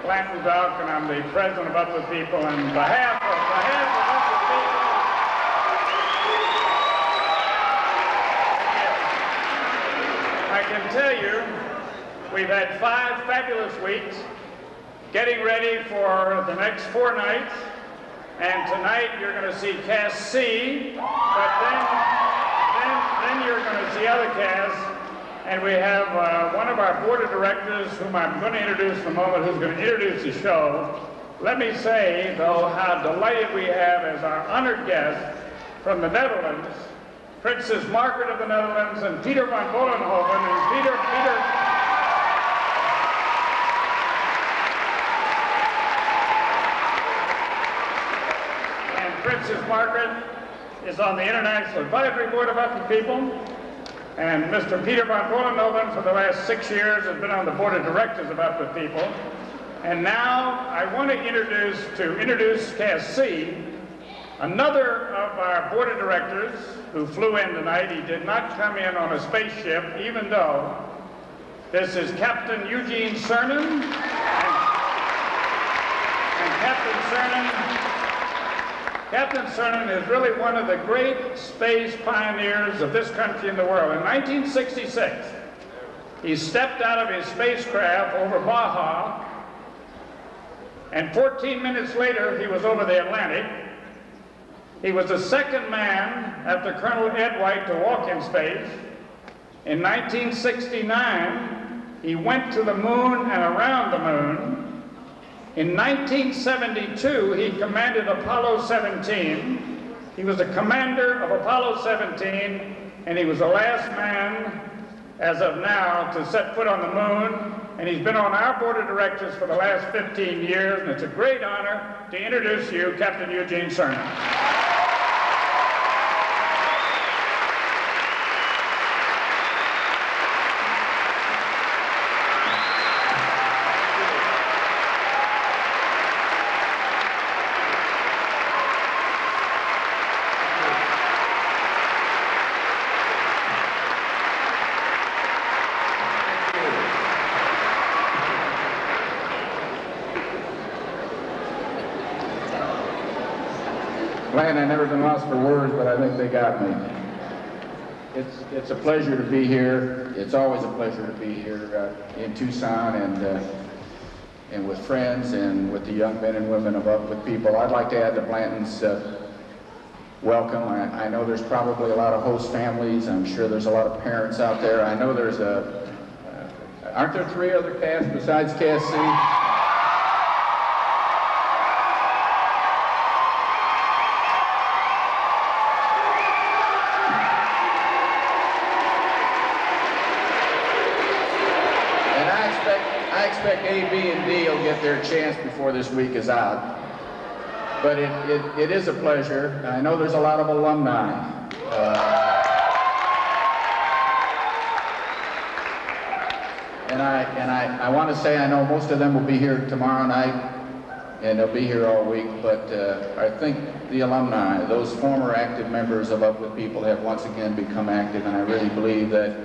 Blanton Duck, and I'm the president of Up With People. And on behalf of Up With People, I can tell you we've had 5 fabulous weeks getting ready for the next 4 nights. And tonight you're going to see Cast C, but then you're going to see other casts. And we have one of our board of directors, whom I'm going to introduce in a moment, who's going to introduce the show. Let me say, though, how delighted we have as our honored guest from the Netherlands, Princess Margaret of the Netherlands and Peter van Vollenhoven. And Princess Margaret is on the International Advisory Board of Up With People. And Mr. Peter van Vollenhoven, for the last 6 years, has been on the board of directors of Up With People. And now I want to introduce Cast C, another of our board of directors who flew in tonight. He did not come in on a spaceship, even though this is Captain Eugene Cernan. And Captain Cernan is really one of the great space pioneers of this country and the world. In 1966, he stepped out of his spacecraft over Baja, and 14 minutes later, he was over the Atlantic. He was the second man after Colonel Ed White to walk in space. In 1969, he went to the moon and around the moon. In 1972, he commanded Apollo 17. He was the commander of Apollo 17, and he was the last man, as of now, to set foot on the moon. And he's been on our board of directors for the last 15 years, and it's a great honor to introduce you, Captain Eugene Cernan. I never been lost for words, but I think they got me. It's a pleasure to be here. It's always a pleasure to be here in Tucson and with friends and with the young men and women of Up With People. I'd like to add to Blanton's welcome. I know there's probably a lot of host families. I'm sure there's a lot of parents out there. I know there's aren't there 3 other casts besides Cast C? I expect A, B, and D will get their chance before this week is out. But it is a pleasure. I know there's a lot of alumni. And I want to say I know most of them will be here tomorrow night, and they'll be here all week. But I think the alumni, those former active members of Up With People, have once again become active, and I really believe that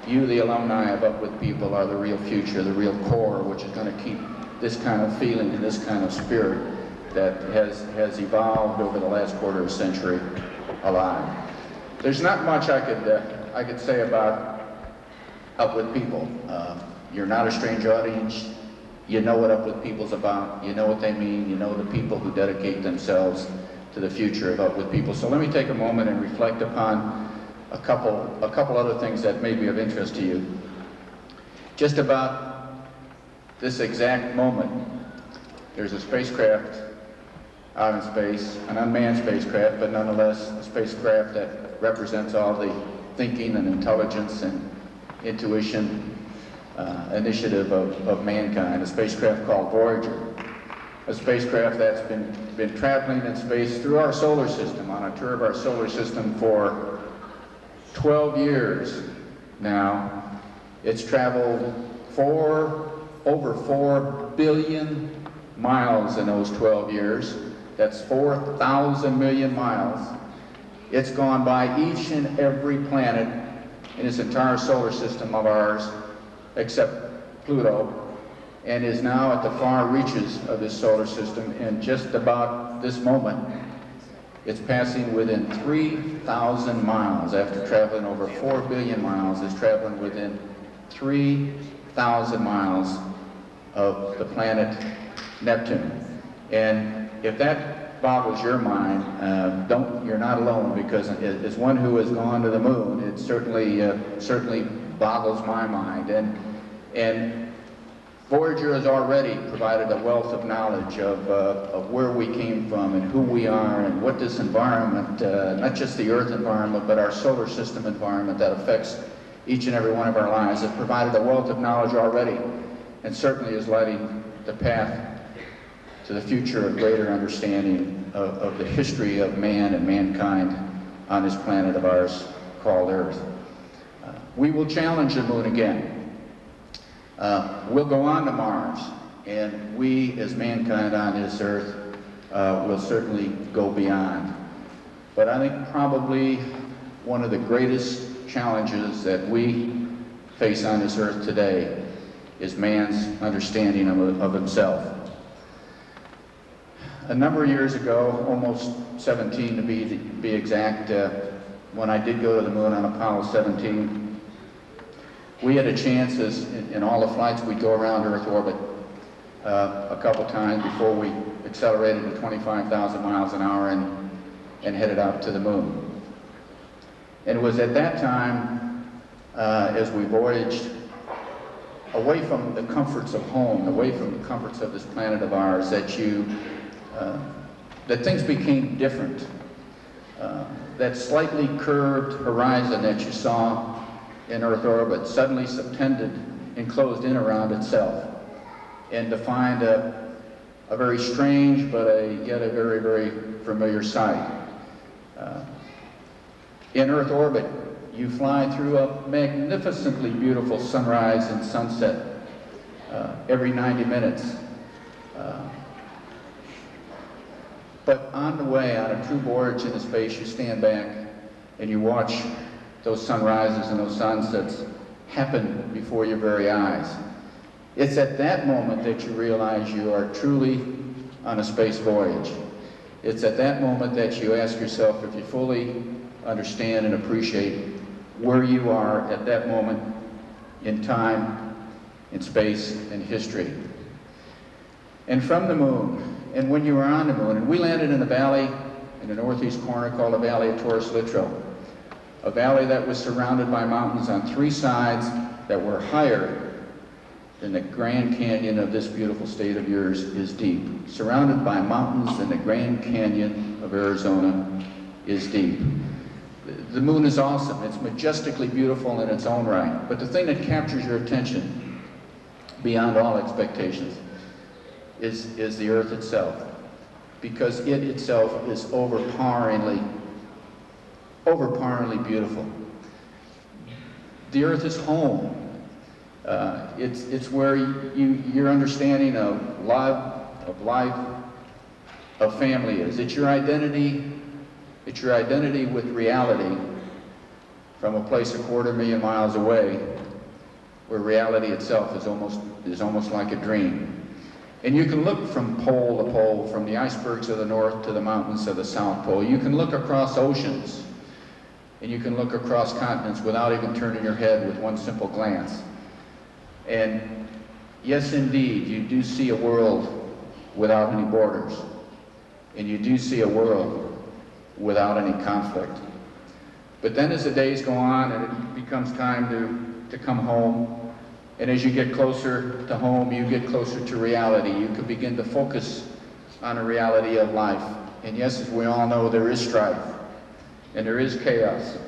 you, the alumni of Up With People, are the real future, the real core, which is going to keep this kind of feeling and this kind of spirit that has evolved over the last quarter of a century alive. There's not much I could say about Up With People. You're not a strange audience. You know what Up With People's about. You know what they mean. You know the people who dedicate themselves to the future of Up With People. So let me take a moment and reflect upon a couple other things that may be of interest to you. Just about this exact moment, there's a spacecraft out in space, an unmanned spacecraft, but nonetheless a spacecraft that represents all the thinking and intelligence and intuition initiative of mankind, a spacecraft called Voyager. A spacecraft that's been traveling in space through our solar system, on a tour of our solar system for 12 years now. It's traveled over 4 billion miles in those 12 years. That's 4,000 million miles. It's gone by each and every planet in this entire solar system of ours, except Pluto. and is now at the far reaches of this solar system, and just about this moment, it's passing within 3,000 miles. After traveling over 4 billion miles, it's traveling within 3,000 miles of the planet Neptune. And if that boggles your mind, you're not alone, because as one who has gone to the moon, it certainly boggles my mind. And Voyager has already provided a wealth of knowledge of where we came from and who we are and what this environment, not just the Earth environment, but our solar system environment that affects each and every one of our lives, has provided a wealth of knowledge already, and certainly is lighting the path to the future of greater understanding of the history of man and mankind on this planet of ours called Earth. We will challenge the moon again. We'll go on to Mars, and we as mankind on this Earth will certainly go beyond. But I think probably one of the greatest challenges that we face on this Earth today is man's understanding of himself. A number of years ago, almost 17 to be exact, when I did go to the moon on Apollo 17, we had a chance, as in all the flights, we'd go around Earth orbit a couple times before we accelerated to 25,000 miles an hour and headed out to the moon. And it was at that time, as we voyaged away from the comforts of home, away from the comforts of this planet of ours, that things became different. That slightly curved horizon that you saw in Earth orbit suddenly subtended and closed in around itself, and defined a very strange but yet a very, very familiar sight. In Earth orbit, you fly through a magnificently beautiful sunrise and sunset every 90 minutes. But on the way, on a true voyage into space, you stand back and you watch those sunrises and those sunsets happen before your very eyes. It's at that moment that you realize you are truly on a space voyage. It's at that moment that you ask yourself if you fully understand and appreciate where you are at that moment in time, in space, and history. And from the moon, and when you were on the moon, and we landed in a valley in the northeast corner called the Valley of Torres Litro, a valley that was surrounded by mountains on 3 sides that were higher than the Grand Canyon of this beautiful state of yours is deep. Surrounded by mountains, and the Grand Canyon of Arizona is deep. The moon is awesome. It's majestically beautiful in its own right. But the thing that captures your attention beyond all expectations is the Earth itself, because it itself is overpoweringly beautiful. The Earth is home. It's where your understanding of love, of life, of family is. It's your identity. It's your identity with reality from a place 250,000 miles away, where reality itself is almost like a dream. And you can look from pole to pole, from the icebergs of the north to the mountains of the south pole. You can look across oceans, and you can look across continents without even turning your head with one simple glance. And yes, indeed, you do see a world without any borders, and you do see a world without any conflict. But then as the days go on and it becomes time to come home, and as you get closer to home, you get closer to reality. You can begin to focus on the reality of life. And yes, as we all know, there is strife and there is chaos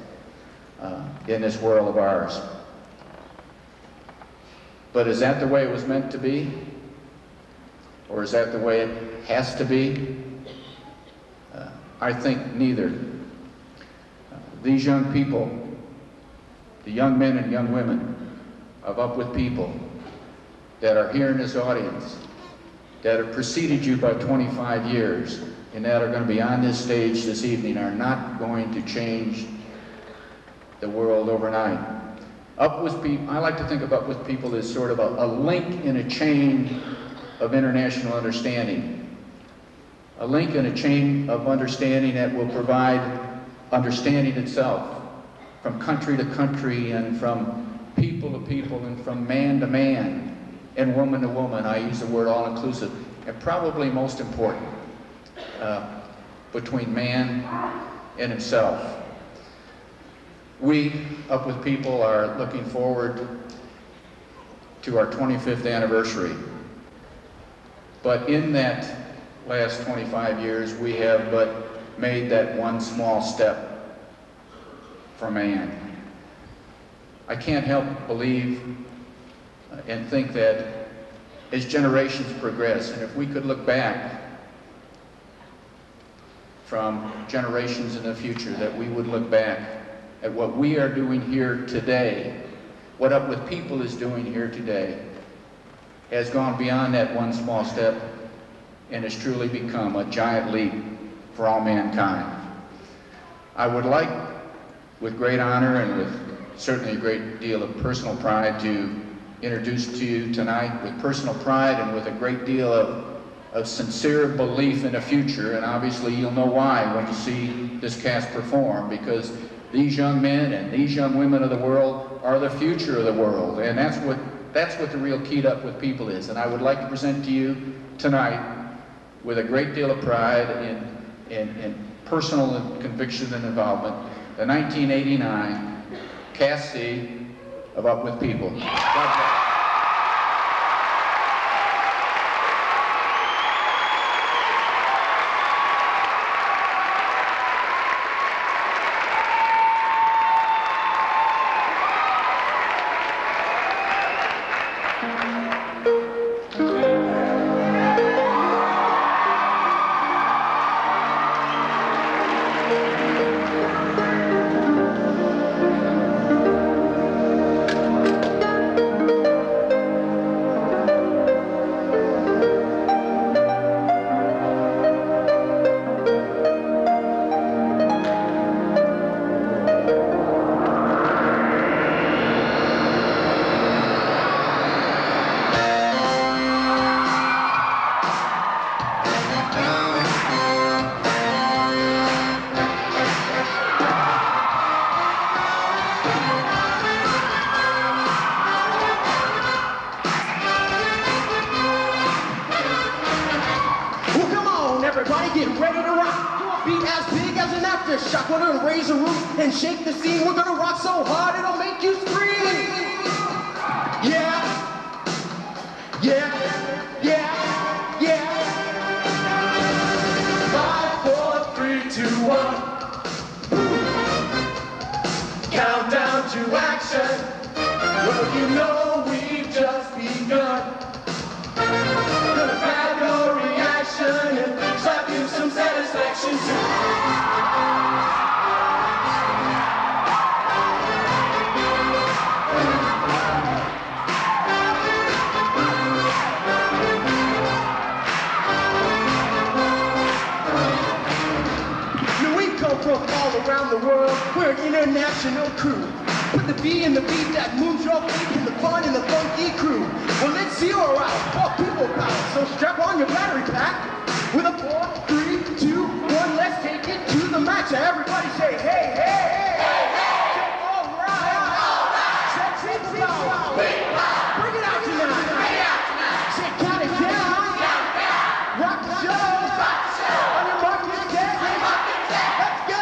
in this world of ours. But is that the way it was meant to be? Or is that the way it has to be? I think neither. These young people, the young men and young women of Up With People that are here in this audience, that have preceded you by 25 years, and that are going to be on this stage this evening, are not going to change the world overnight. Up with people, I like to think of Up with People as sort of a link in a chain of international understanding. A link in a chain of understanding that will provide understanding itself from country to country and from people to people and from man to man and woman to woman. I use the word all-inclusive. And probably most important, between man and himself. We, Up with People, are looking forward to our 25th anniversary. But in that last 25 years, we have but made that one small step for man. I can't help but believe and think that as generations progress, and if we could look back from generations in the future, that we would look back at what we are doing here today, what Up with People is doing here today, has gone beyond that one small step and has truly become a giant leap for all mankind. I would like, with great honor and with certainly a great deal of personal pride, to introduce to you tonight, with personal pride and with a great deal of sincere belief in the future, and obviously you'll know why when you see this cast perform, because these young men and these young women of the world are the future of the world, and that's what the real keyed Up with People is. And I would like to present to you tonight, with a great deal of pride in personal conviction and involvement, the 1989 Cast C of Up with People. God bless. Everybody get ready to rock. Be as big as an aftershock. We're gonna raise the roof and shake the scene. We're gonna rock so hard it'll make you scream. Yeah, yeah, yeah, yeah. 5, 4, 3, 2, 1. Countdown to action. Well, you know we've just begun. Gonna grab your reaction and slap you some satisfaction too. From all around the world, we're an international crew. Put the B in the beat that moves your feet in the fun and the funky crew. Well, let's zero out all people power. So strap on your battery pack with a 4, 3, 2, 1. Let's take it to the max. Everybody say, hey, hey, hey, hey, hey. Say, all right. Say, big power. Bring it out tonight. Bring it out tonight. Say, count it down. Rock the show. On your mark, get set. Let's go.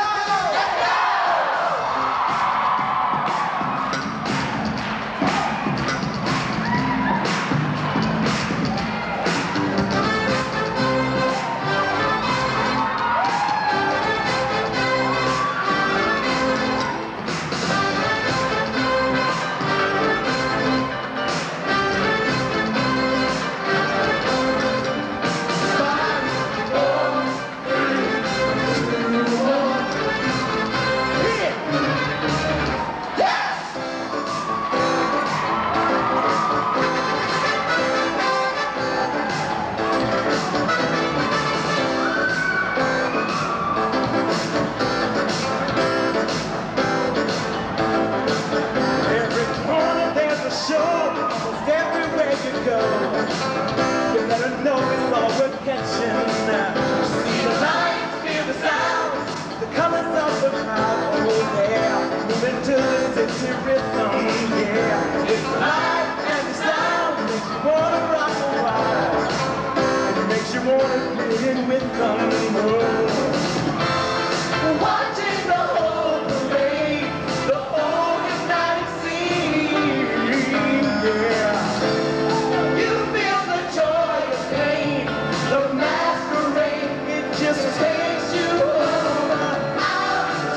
funky rhythm, yeah. It's light and the sound makes you wanna rock a while, and it makes you wanna get in with them. Watching the whole parade, the whole united scene, yeah. You feel the joy of pain, the masquerade, it just takes you over. Out of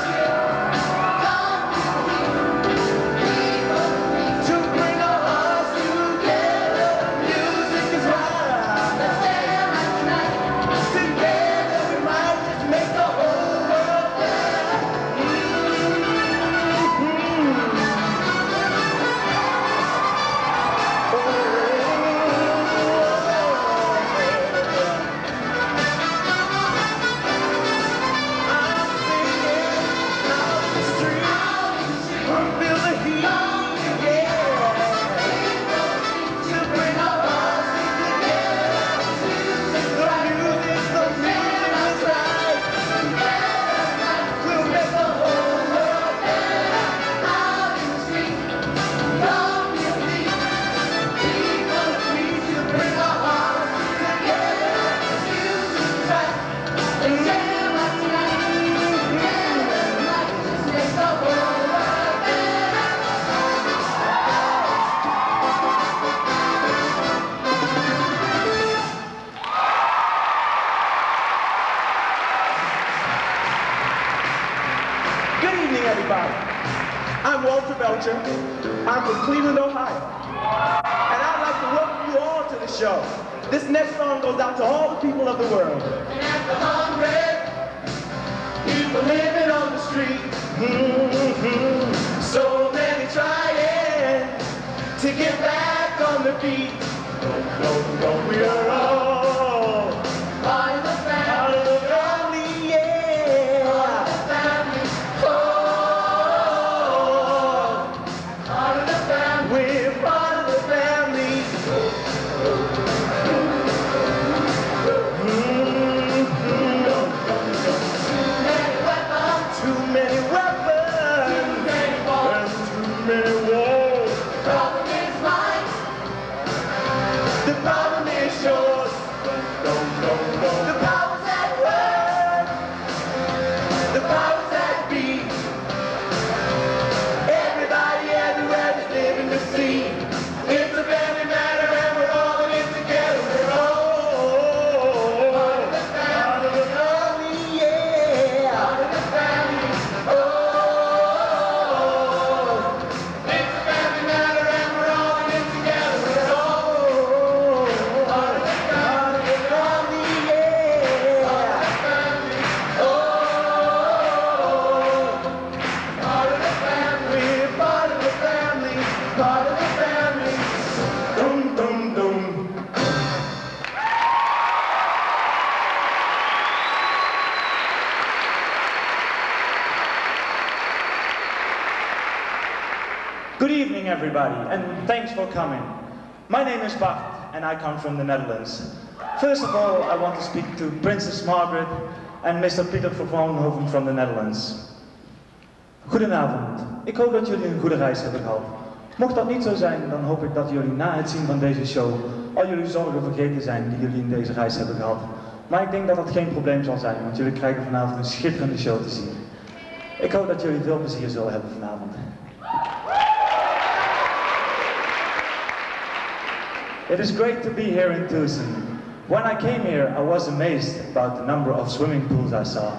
to bring our hearts together. Music is right. Together we might just make the whole world better. I'm singing out the street. Feel the heat, yeah. To bring our hearts together. The music is right. We'll make the whole world better. Out in the street, love music. People free to bring our hearts together. Music's right. And jam out tonight. Just make the whole world better. Good evening, everybody. I'm Walter Belcher. I'm from Cleveland, Ohio. And I'd like to welcome you all to the show. This next song goes out to all the people of the world. And the hungry, people living on the street. So many trying to get back on the beat. We are all part of the family, yeah. Part of the family, oh, part of the family. We're part of the family. Too many weapons, and too many wars. The problem is mine. The problem is yours. The powers that work, the powers that be. Everybody everywhere is living to see. It's a family matter and we're all in it together. We're all part of the family, yeah. Part of the family, oh. It's a family matter and we're all in it together. We're all part of the family, yeah. Part of the family, oh. Part of the family, we're part of the family, part of the family. Dum dum dum. Good evening, everybody, and thanks for coming. My name is Bart, and I come from the Netherlands. First of all, I want to speak to Princess Margaret and Mr. Pieter van Vollenhoven from the Netherlands. Goedenavond. Ik hoop dat jullie een goede reis hebben gehad. Mocht dat niet zo zijn, dan hoop ik dat jullie na het zien van deze show al jullie zorgen vergeten zijn die jullie in deze reis hebben gehad. Maar ik denk dat dat geen probleem zal zijn, want jullie krijgen vanavond een schitterende show te zien. Ik hoop dat jullie veel plezier zullen hebben vanavond. It is great to be here in Tucson. When I came here, I was amazed about the number of swimming pools I saw.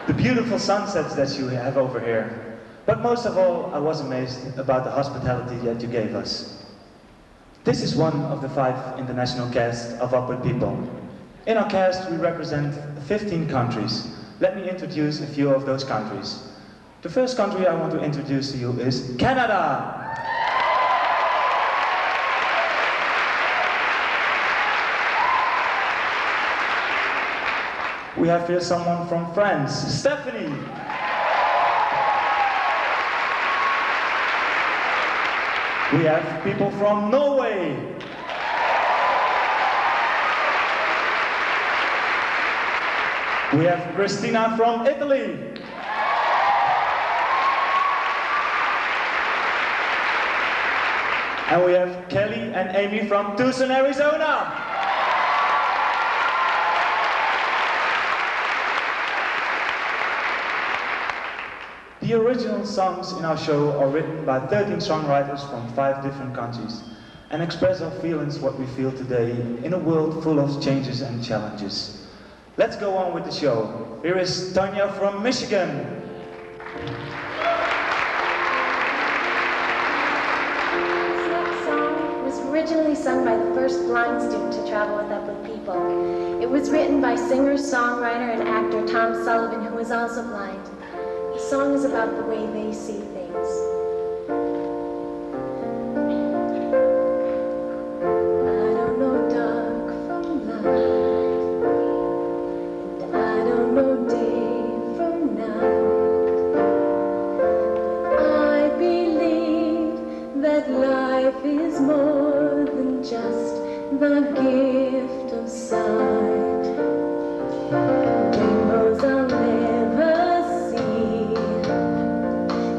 The beautiful sunsets that you have over here. But most of all, I was amazed about the hospitality that you gave us. This is one of the 5 international casts of Upward People. In our cast, we represent 15 countries. Let me introduce a few of those countries. The first country I want to introduce to you is Canada. We have here someone from France, Stephanie. We have people from Norway. We have Christina from Italy. And we have Kelly and Amy from Tucson, Arizona. The original songs in our show are written by 13 songwriters from 5 different countries and express our feelings, what we feel today in a world full of changes and challenges. Let's go on with the show. Here is Tanya from Michigan. Originally sung by the first blind student to travel with Uplift People. It was written by singer, songwriter, and actor Tom Sullivan, who is also blind. The song is about the way they see things. I don't know dark from light, and I don't know day from night, but I believe that life is more just the gift of sight. Rainbows I'll never see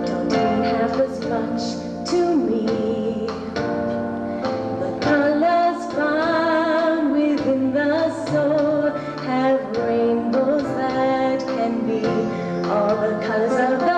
don't mean half as much to me. The colors found within the soul have rainbows that can be all the colors of the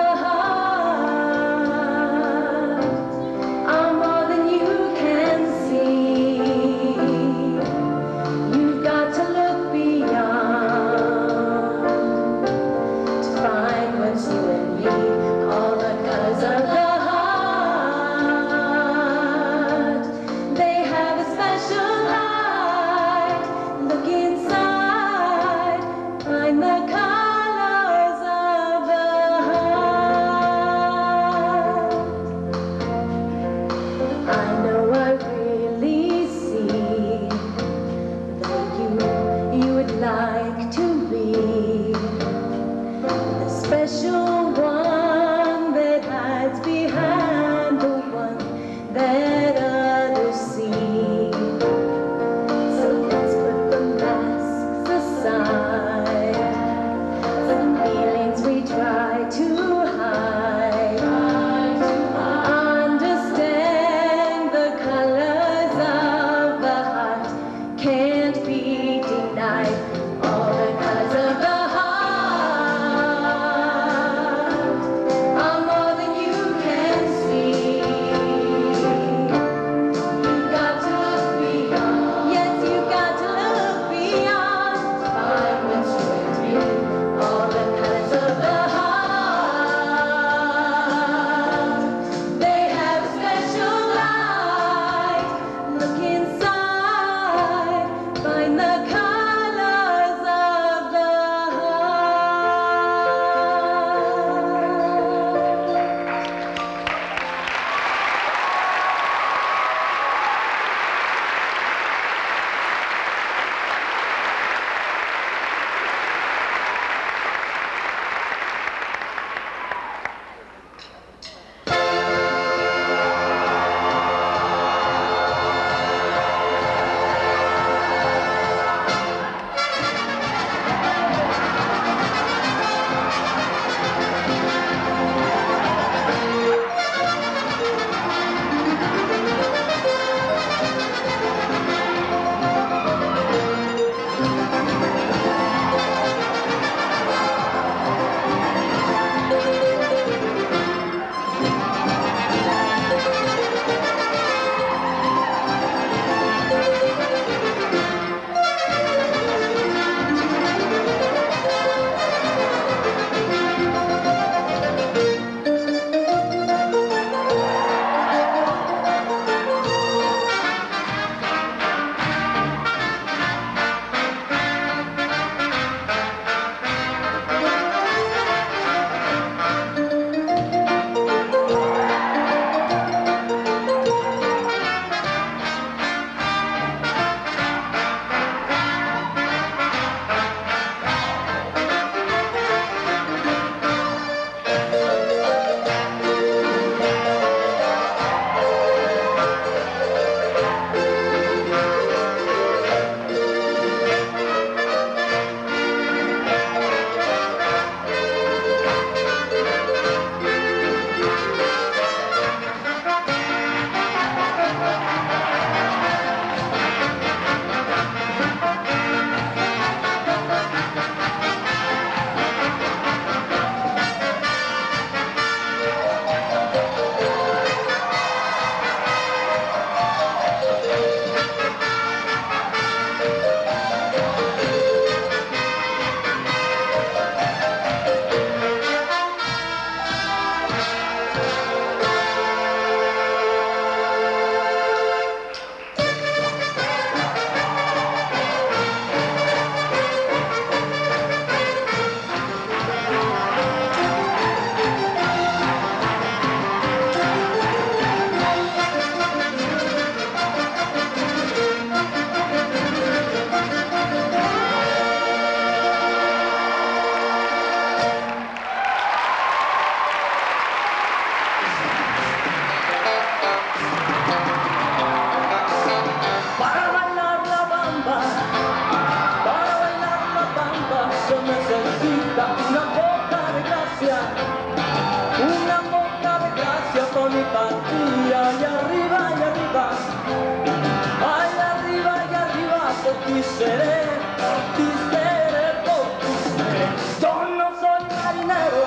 por ti seré, por ti seré, por ti seré. Yo no soy marinero,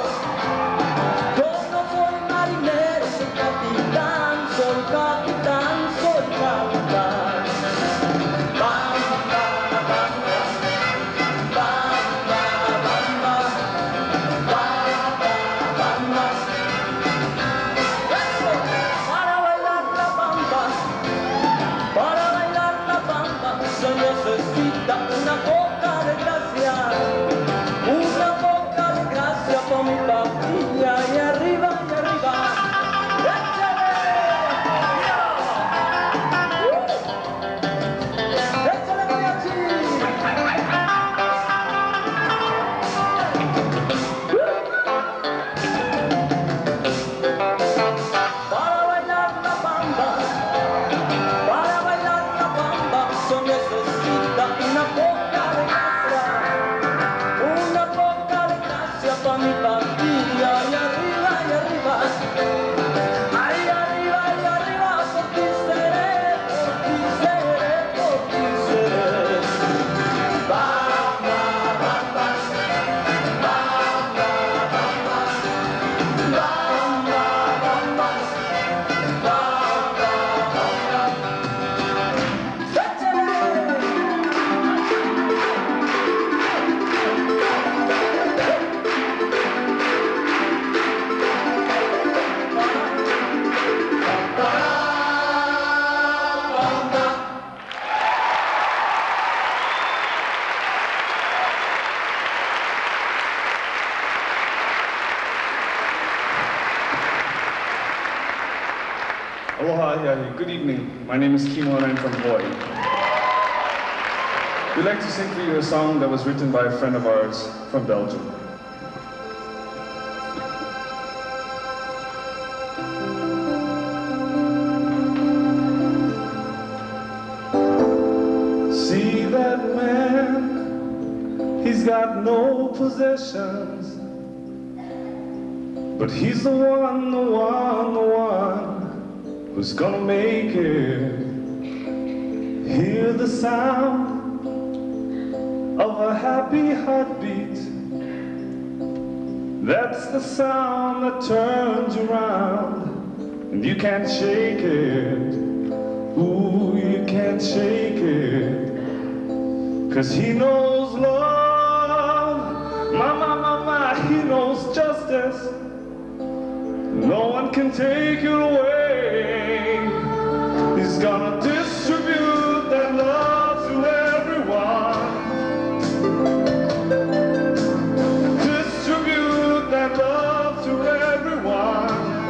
yo no soy marinero, soy capitán, soy capitán, soy capitán. Bamba, bamba, bamba, bamba, bamba, bamba. Eso, para bailar la bamba, para bailar la bamba, se necesita una poca de gracia con mi papilla y arriba, échale, échale mariachi. Para bailar la bamba, se necesita una poca de gracia pa' mi papilla y arriba, ay, arriba, por ti seré, por ti seré, por ti seré. Bamba, bamba, bamba, bamba, bamba, bamba, bamba, Aloha, good evening. My name is Kimo and I'm from Hawaii. We'd like to sing for you a song that was written by a friend of ours from Belgium. See that man, he's got no possessions, but he's the one who's gonna make it. Hear the sound of a happy heartbeat. That's the sound that turns you around, and you can't shake it. Ooh, you can't shake it. 'Cause he knows love, my, he knows justice. No one can take it away. He's gonna distribute that love to everyone. Distribute that love to everyone.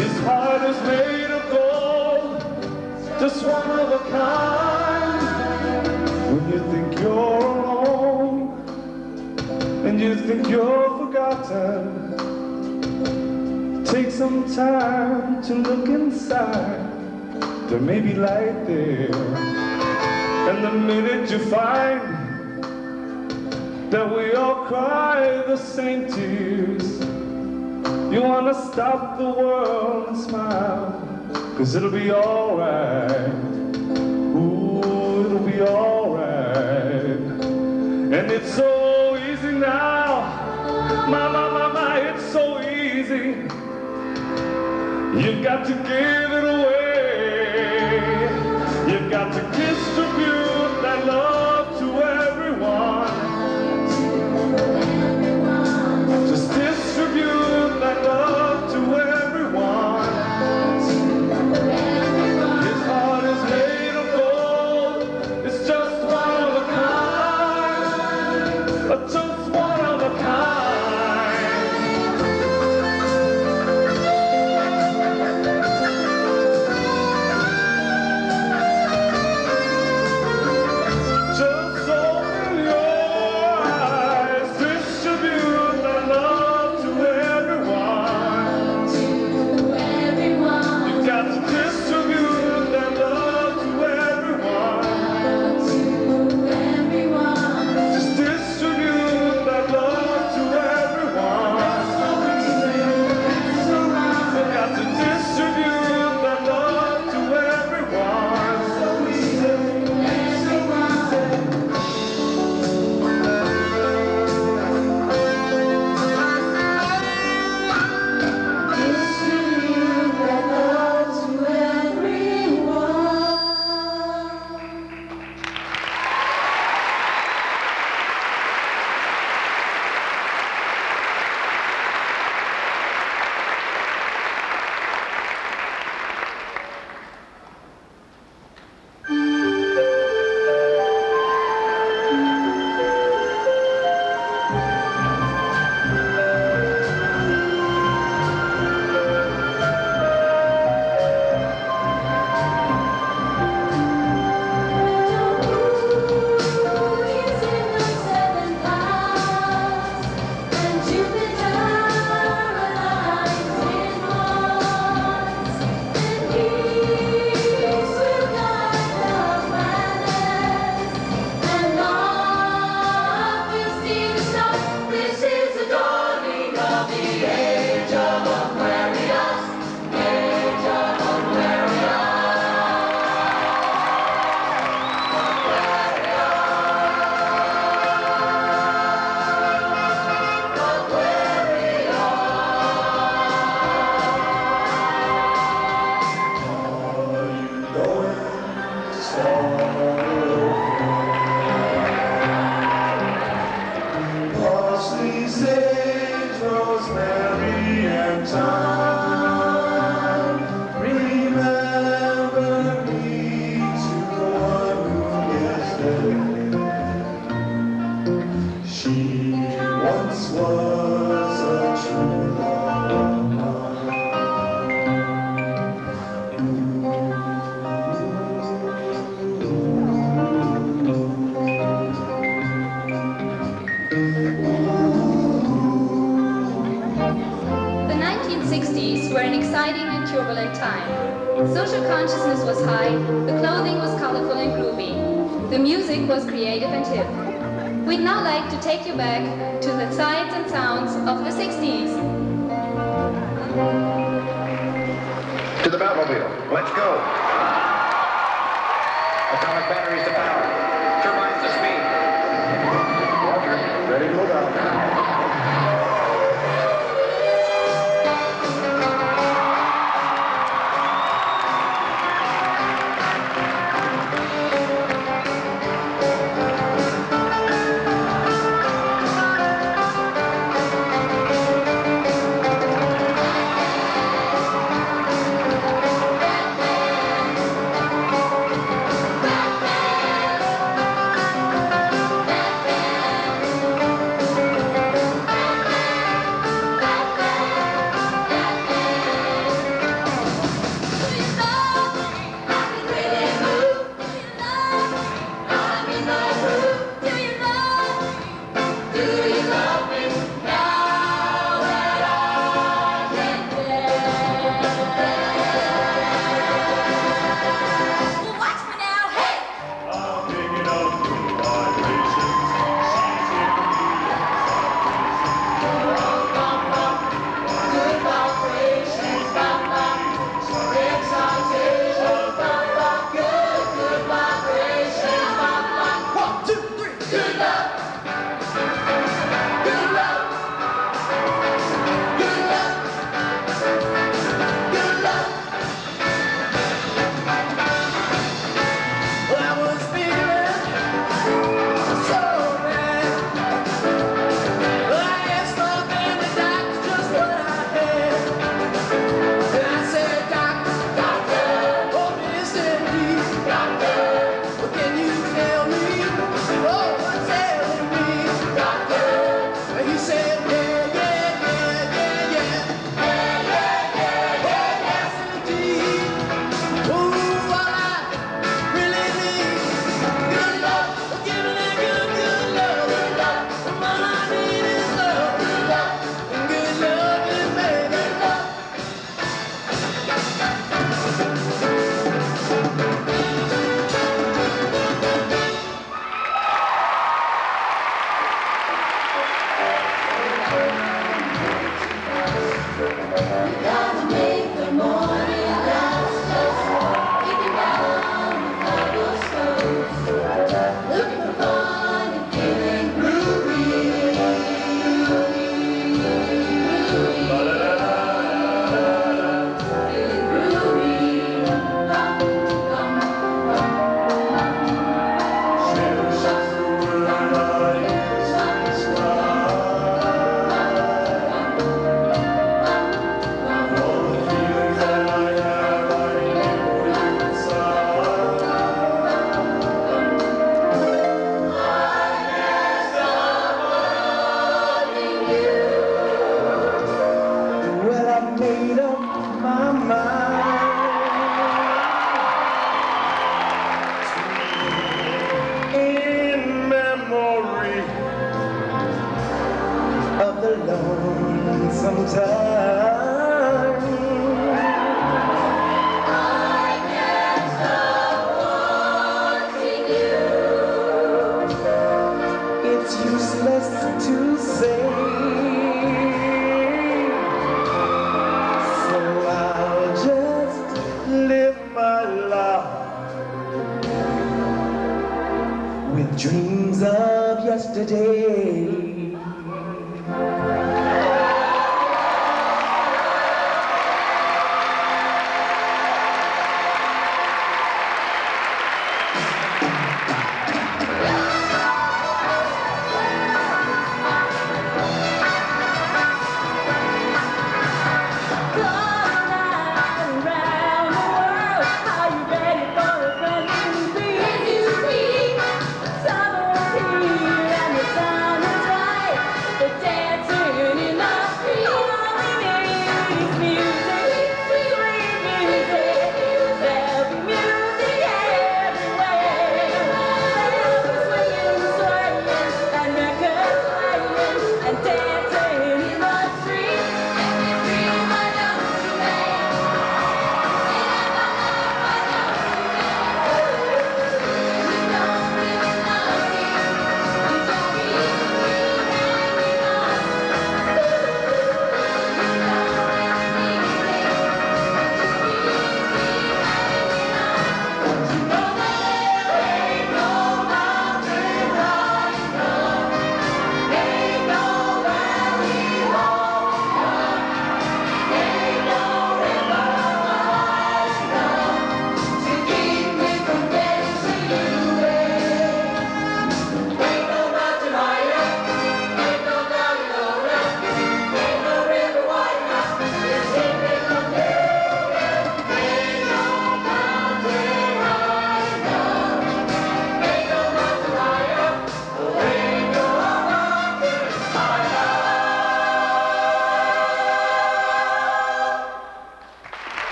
His heart is made of gold, just one of a kind. When you think you're alone, and you think you're forgotten, take some time to look inside. There may be light there. And the minute you find that we all cry the same tears, you wanna stop the world and smile, 'cause it'll be alright. Ooh, it'll be alright. And it's so easy now, my, it's so easy. You've got to give it away. You've got to distribute that love to everyone. Just distribute that love to everyone. His heart is made of gold. It's just one of a kind. Just one of a kind. time. Remember me to the one who gets there. She once was a true love of mine. The 1960s were an exciting and turbulent time. Social consciousness was high, the clothing was colorful and groovy. The music was creative and hip. We'd now like to take you back to the sights and sounds of the 60s. To the Batmobile. Let's go. Atomic batteries to power. Turbines to speed. Roger. Ready to move out. Dreams of yesterday.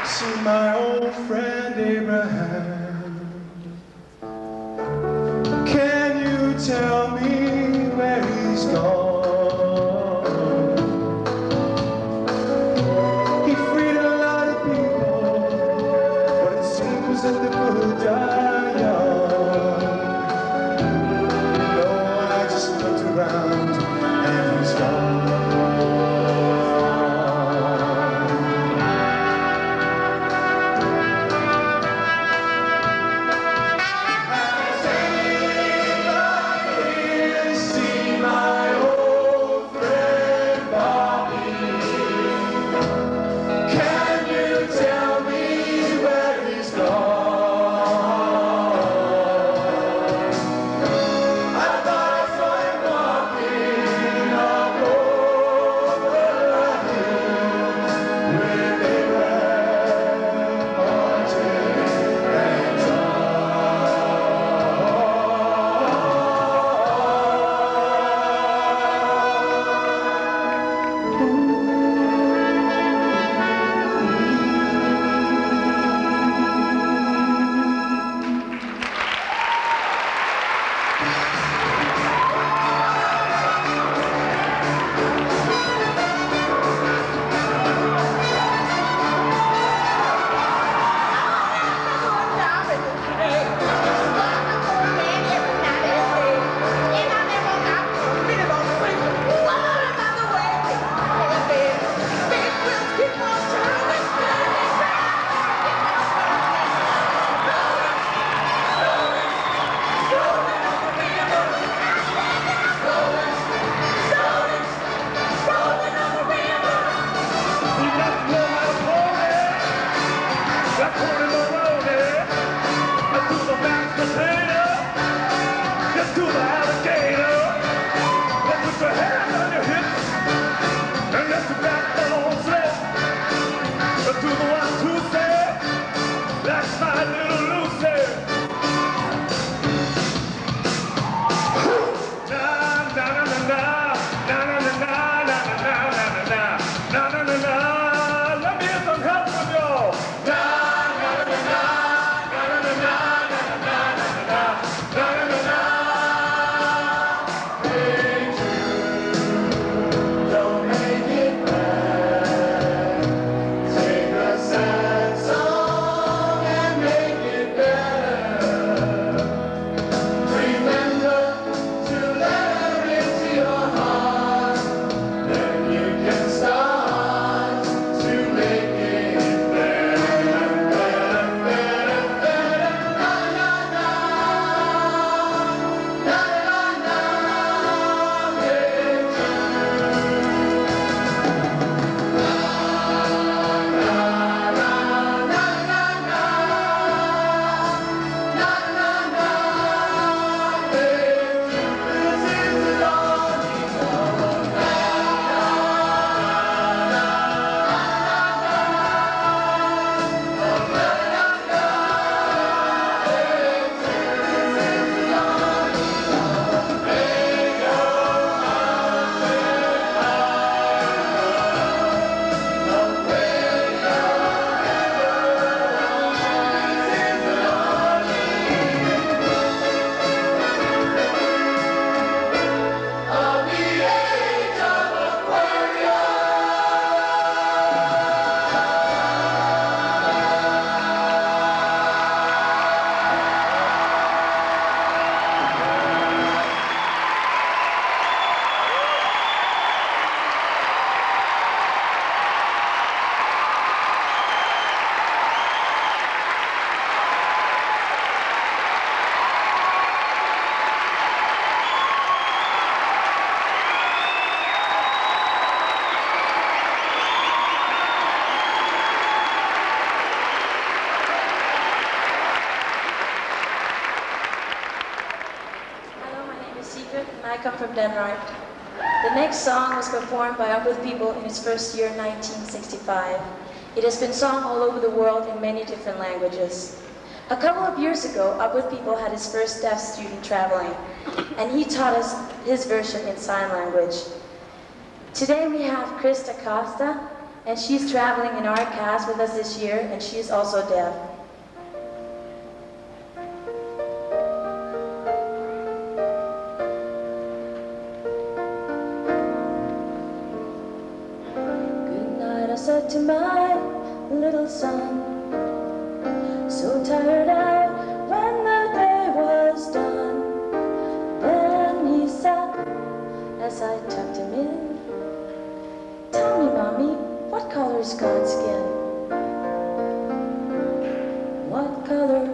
See my old friend Abraham. Can you tell me where he's gone? He freed a lot of people, but it seems that the good die young. No, I just looked around and he's gone. I come from Denmark. The next song was performed by UWP people in its first year in 1965. It has been sung all over the world in many different languages. A couple of years ago, UWP people had his first deaf student traveling, and he taught us his version in sign language. Today we have Chris da Costa, and she's traveling in our cast with us this year, and she's also deaf. Good night, I said to my little son, so tired out when the day was done. Then he said, as I tucked him in, tell me, Mommy, what color is God's skin? What color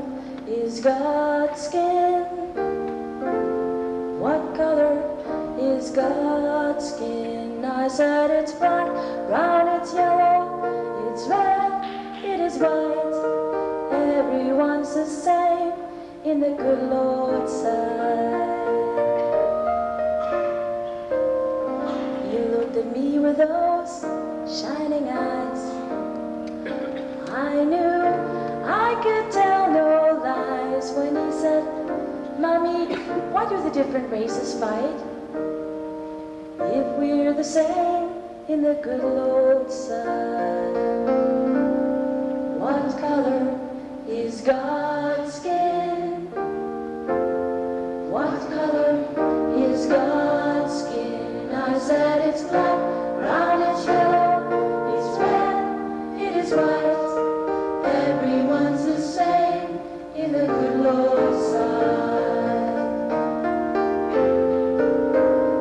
is God's skin? What color is God's skin? I said it's black, brown, it's yellow, it's red, it is white. Everyone's the same in the good Lord's sight. He looked at me with those shining eyes. I knew I could tell no lies when he said, Mommy, why do the different races fight if we're the same in the good Lord's sight? What color is God's skin? What color is God's skin? I said it's black, brown, it's yellow, it's red, it is white. Everyone's the same in the good Lord's sight.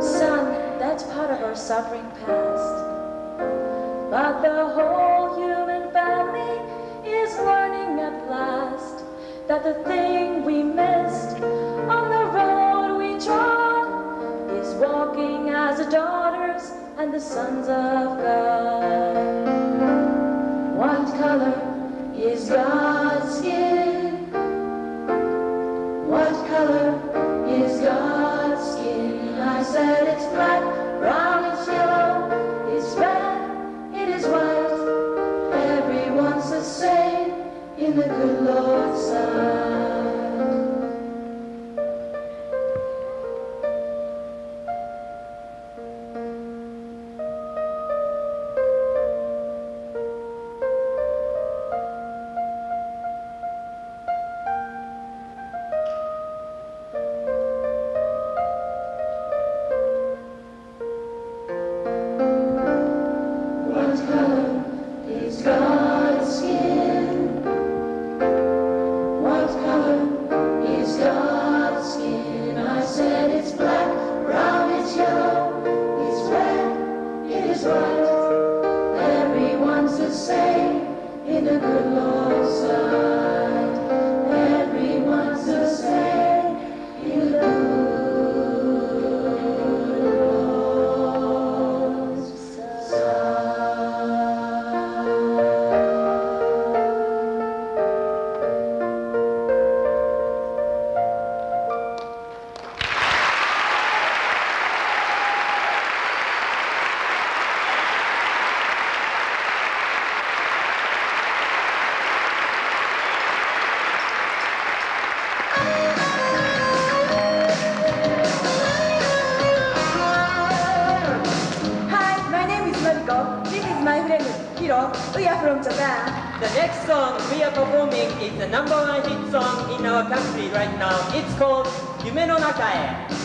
Son, that's part of our suffering past. But the whole human family is learning at last that the thing we missed on the road we trod is walking as the daughters and the sons of God. What color is God's skin? What color is God's skin? I said it's black, brown, it's yellow, it's red, it is white. Everyone's the same in the good Lord's sight. What color is God's skin? What color is God's skin? I said it's black, brown, it's yellow, it's red, it is white. Everyone's the same in the good Lord's sight. Everyone's the same in the good Lord's sight. Hi, my name is Mariko. This is my friend Hiro. We are from Japan. The next song we are performing is the #1 hit song in our country right now. It's called 夢の中へ。「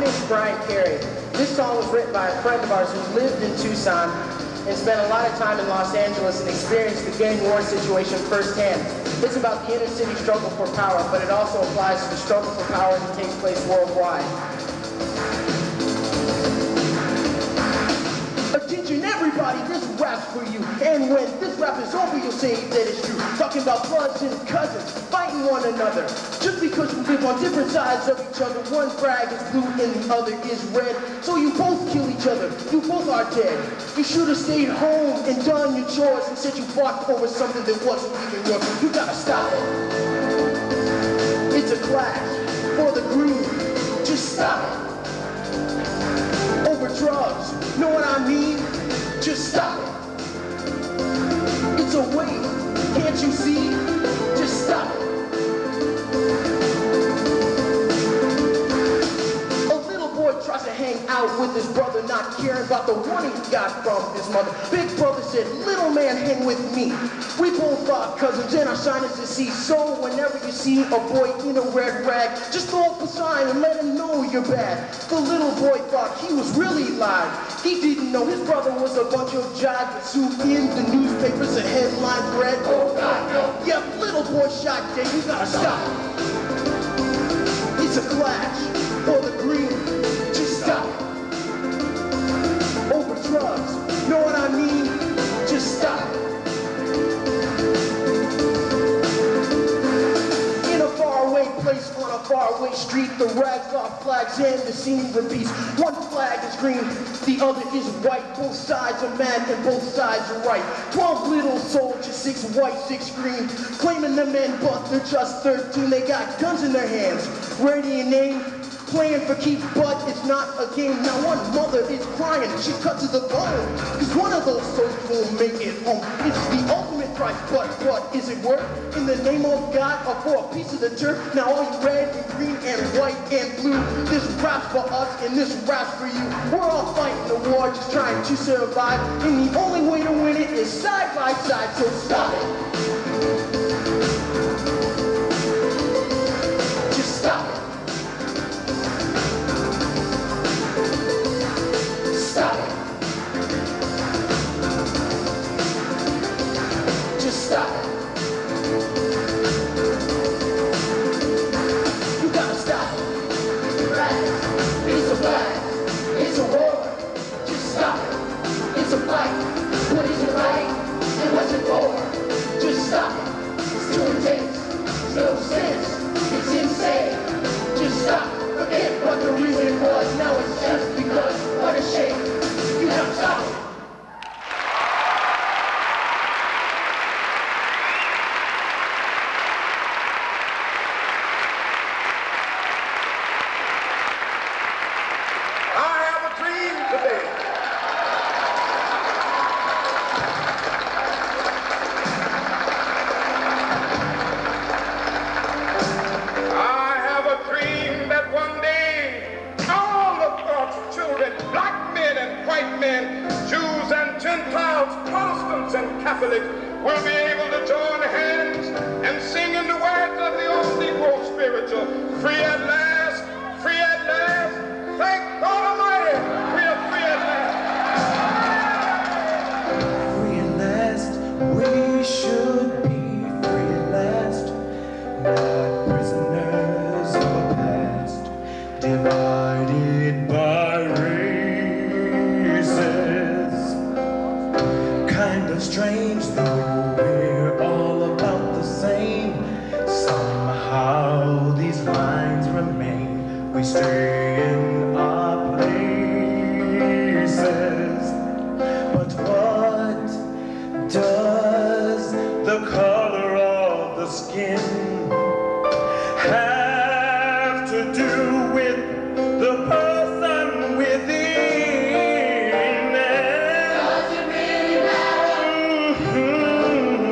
name's Brian Carey. This song was written by a friend of ours who lived in Tucson and spent a lot of time in Los Angeles and experienced the gang war situation firsthand. It's about the inner city struggle for power, but it also applies to the struggle for power that takes place worldwide. Attention everybody, this rap's for you. And when this rap is over, you'll say that it's true. Talking about bloods and cousins, fighting one another. Just because we live on different sides of each other, one flag is blue and the other is red. So you both kill each other, you both are dead. You should have stayed home and done your chores. Instead you fought over something that wasn't even yours. You gotta stop it. It's a clash for the green. Just stop it. Over drugs, know what I mean? Just stop it. It's a waste, can't you see? Just stop it. A little boy tries to hang out with his brother, not caring about the one he got from his mother. Big brother said, little man, hang with me. We both are cousins and our sign is to see. So whenever you see a boy in a red rag, just throw up a sign and let him know you're bad. The little boy thought he was really live. He didn't know his brother was a bunch of jive, but soon in the newspapers a headline read, oh God, no. Yep, little boy shot dead, you gotta stop. It's a clash for the green, just stop. Over drugs, know what I mean? Just stop. In a faraway place on a faraway street, the rags are flags and the scene repeats. One flag is green, the other is white. Both sides are mad and both sides are right. 12 little soldiers, 6 white, 6 green, claiming the men, but they're just 13. They got guns in their hands, ready and aim, playing for keeps, but it's not a game. Now one mother is crying, she cut to the bone, cause one of those soldiers won't make it home. It's the ultimate price, but what is it worth? In the name of God or for a piece of the turf? Now all you red and green and white and blue, this rap's for us and this rap's for you. We're all fighting the war, just trying to survive, and the only way to win it is side by side, so stop it. Just stop it. Stop it. Just stop it. You gotta stop it. Right. It's a fight. It's a war. Just stop it. It's a fight. What is it right? And what's it for? Just stop it. It's too intense. It's no sense. It's insane. Just stop it. Forget what the reason was. Now it's just because. What a shame. You have to stop it. I have a dream today. I have a dream that one day all of God's children, black men and white men, Jews and Gentiles, Protestants and Catholics, will be able to join hands and sing in the words of the old Negro spiritual, free at last, free at last. Thank God Almighty, we are free at last. Free at last, we should be free at last. Not prisoners of the past, divided by races. Kind of strange though, we're all about the same. Somehow these lines remain. We stay in our places. But what does the color of the skin have to do with the person within? Does it really matter?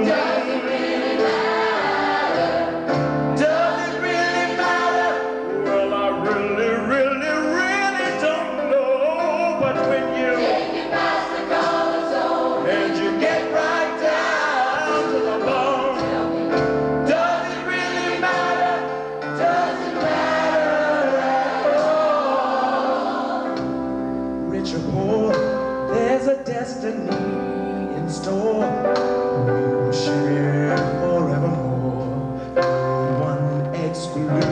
Does it really matter? Does it really matter? Well, I really don't know. But when you take it past the color zone and you get right down to the bone, does it really excluded.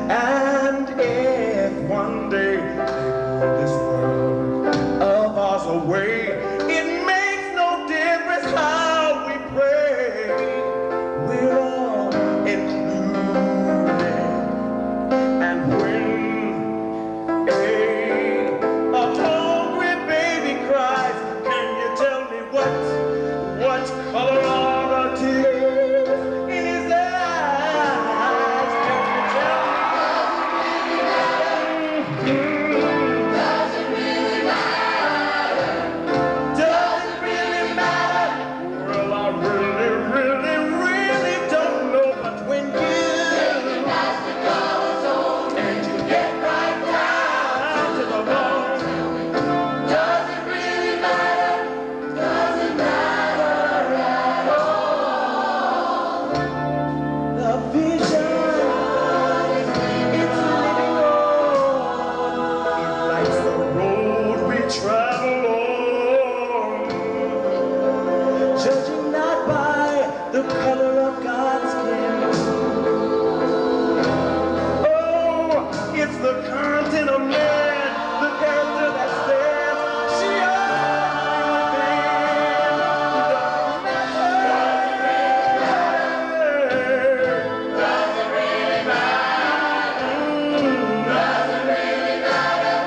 And if one day they blow this world of ours away, it makes no difference how we pray. We're all included. And when a hungry baby cries, can you tell me what color are the tears in his eyes? Can you tell me? Does it really matter? Does it really matter? Well, I really, really, really don't know, but when you pass the colors on and you get right down to the bone, does it really matter? Does it matter at all? The vision, it's living on. It lights the road we travel on. Judging not by the color of God's skin. Oh, it's the content of man, the character that stands. She does it really matter? Does it really matter?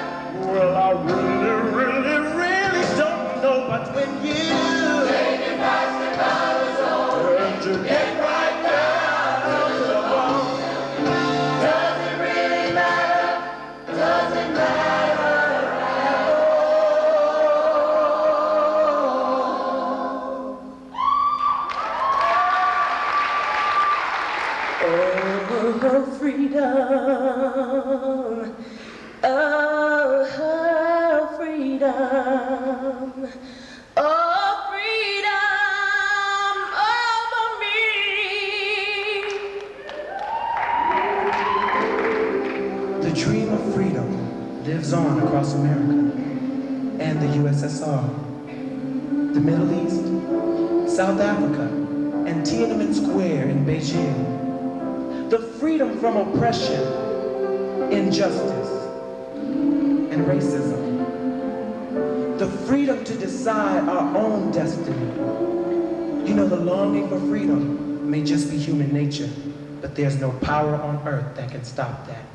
Well, I really, really, really don't know, but when you take it past the colors on and you get right down to the bone, does it really matter? Does it matter at all? Oh, freedom. Oh, freedom. Oh, freedom over me. The dream of freedom lives on across America and the USSR, the Middle East, South Africa, and Tiananmen Square in Beijing. The freedom from oppression, injustice, and racism. The freedom to decide our own destiny. You know, the longing for freedom may just be human nature, but there's no power on earth that can stop that.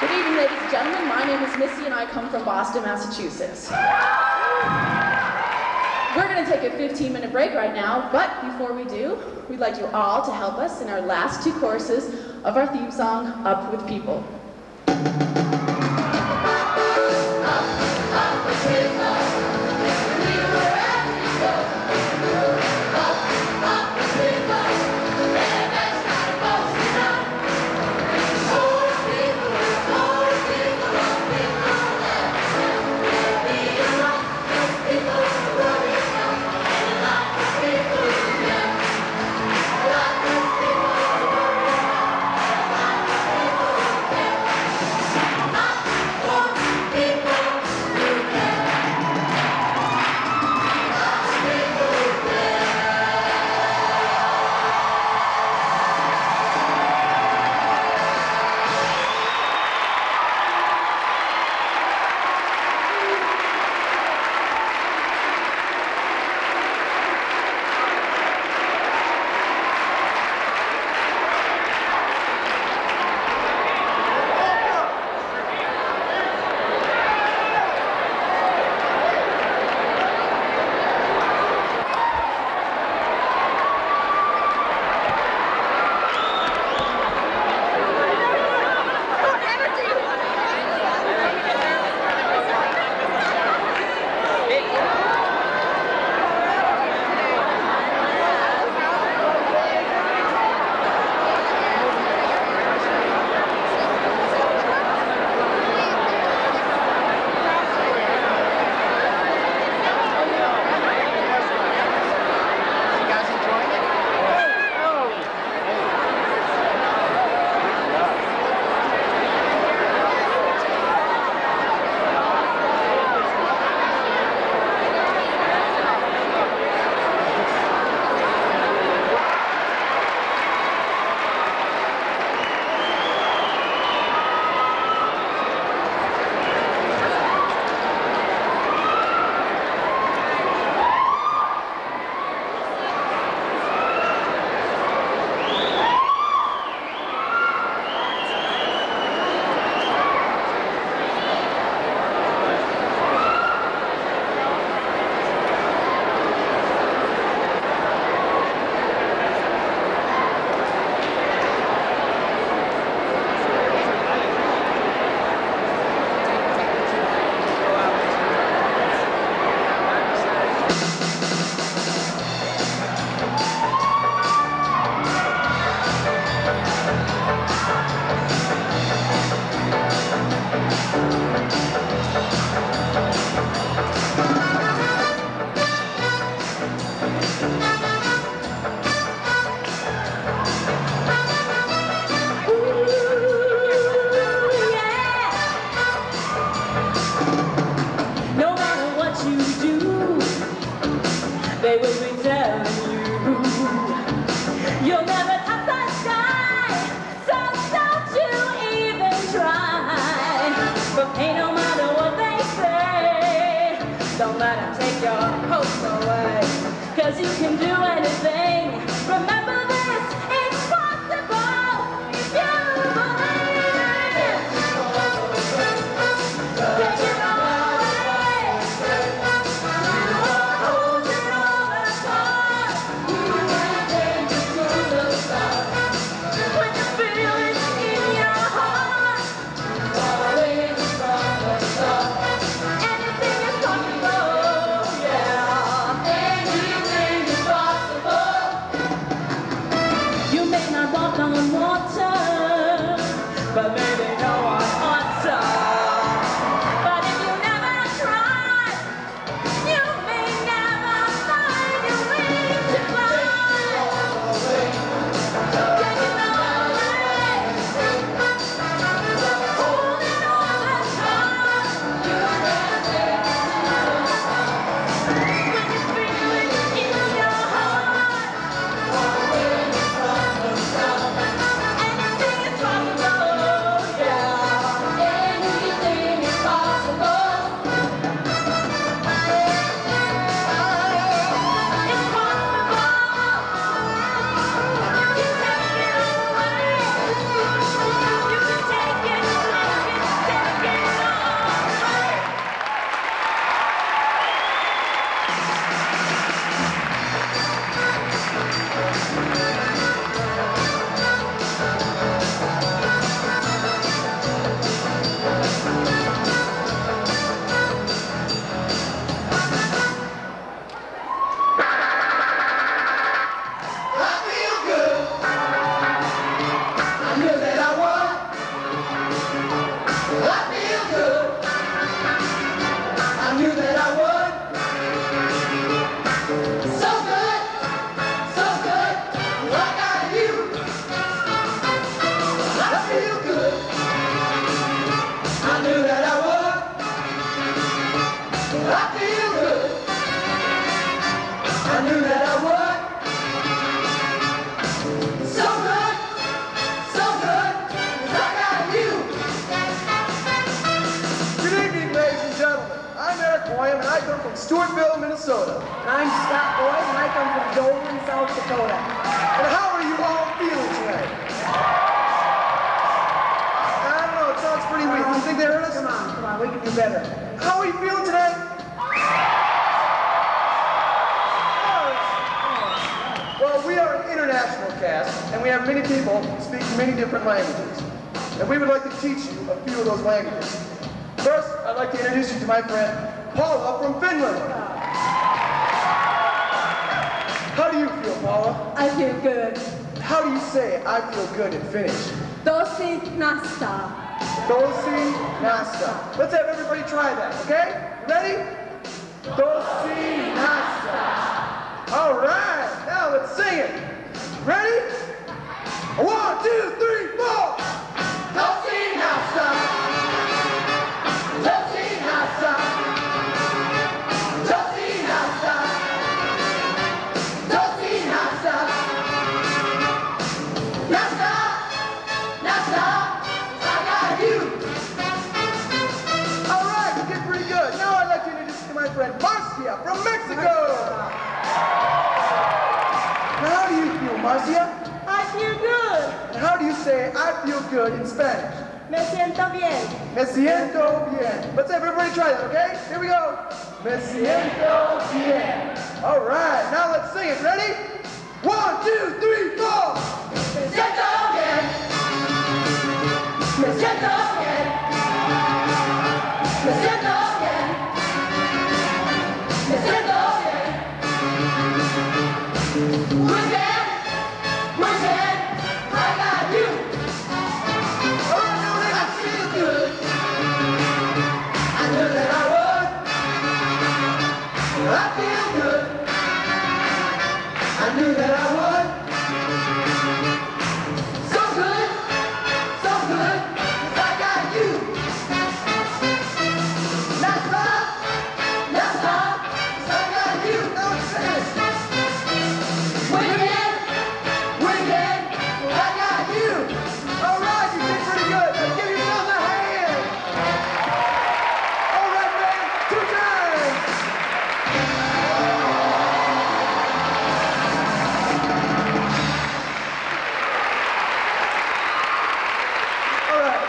Good evening, ladies and gentlemen. My name is Missy, and I come from Boston, Massachusetts. We're going to take a 15-minute break right now, but before we do, we'd like you all to help us in our last two choruses of our theme song, Up With People. Up with people, wherever you go. Up with people, that's not a boast enough. More people, more people, let me rock with people who run it down. And a lot of people who never, a lot of people who run it down. A lot of people who care. Not for people who care. They will be telling you you'll never touch the sky, so don't you even try. But ain't no matter what they say, don't let them take your hopes away, 'cause you can do anything. Remember this, it's possible if you believe. Get your but maybe no one ought to. But if you never try, you may never find your way to fly. Taking the race, holding on the time. When you feel it in your heart, anything is possible. Minnesota. And I'm Scott Boyd, and I come from Dover, South Dakota. And how are you all feeling tonight? I don't know, it sounds pretty weak. You think they heard us? Come on, we can do better. How are you feeling today? Well, we are an international cast, and we have many people speaking many different languages. And we would like to teach you a few of those languages. First, I'd like to introduce you to my friend, Paula from Finland. How do you feel, Paula? I feel good. How do you say I feel good in Finnish? Tosi nasta. Tosi nasta. Let's have everybody try that, okay? Ready? Tosi nasta. All right, now let's sing it. Ready? 1, 2, 3, 4. Tosi nasta. Tosi nasta. Tosi nasta. Tosi nasta. Nasta. Nasta. I got you. All right, we did pretty good. Now I'd like to introduce you to my friend Marcia from Mexico. Now, how do you feel, Marcia? I feel good. And how do you say I feel good in Spanish? Me siento bien. Me siento bien. Let's have everybody try that, okay? Here we go. Me siento bien. All right, now let's sing it. Ready? 1, 2, 3, 4. Me siento bien. Me siento bien. Me siento bien. Me siento bien. Muy bien. Muy bien. I got you. All right, now I feel good. I knew that I would. I feel good. I knew that I would. So good. So good. 'Cause I got you. Now stop. Now stop. 'Cause I got you. Now finish. Wicked. Wicked. I got you. All right, you did pretty good. Now give yourselves a hand. All right, man. 2 times. All right.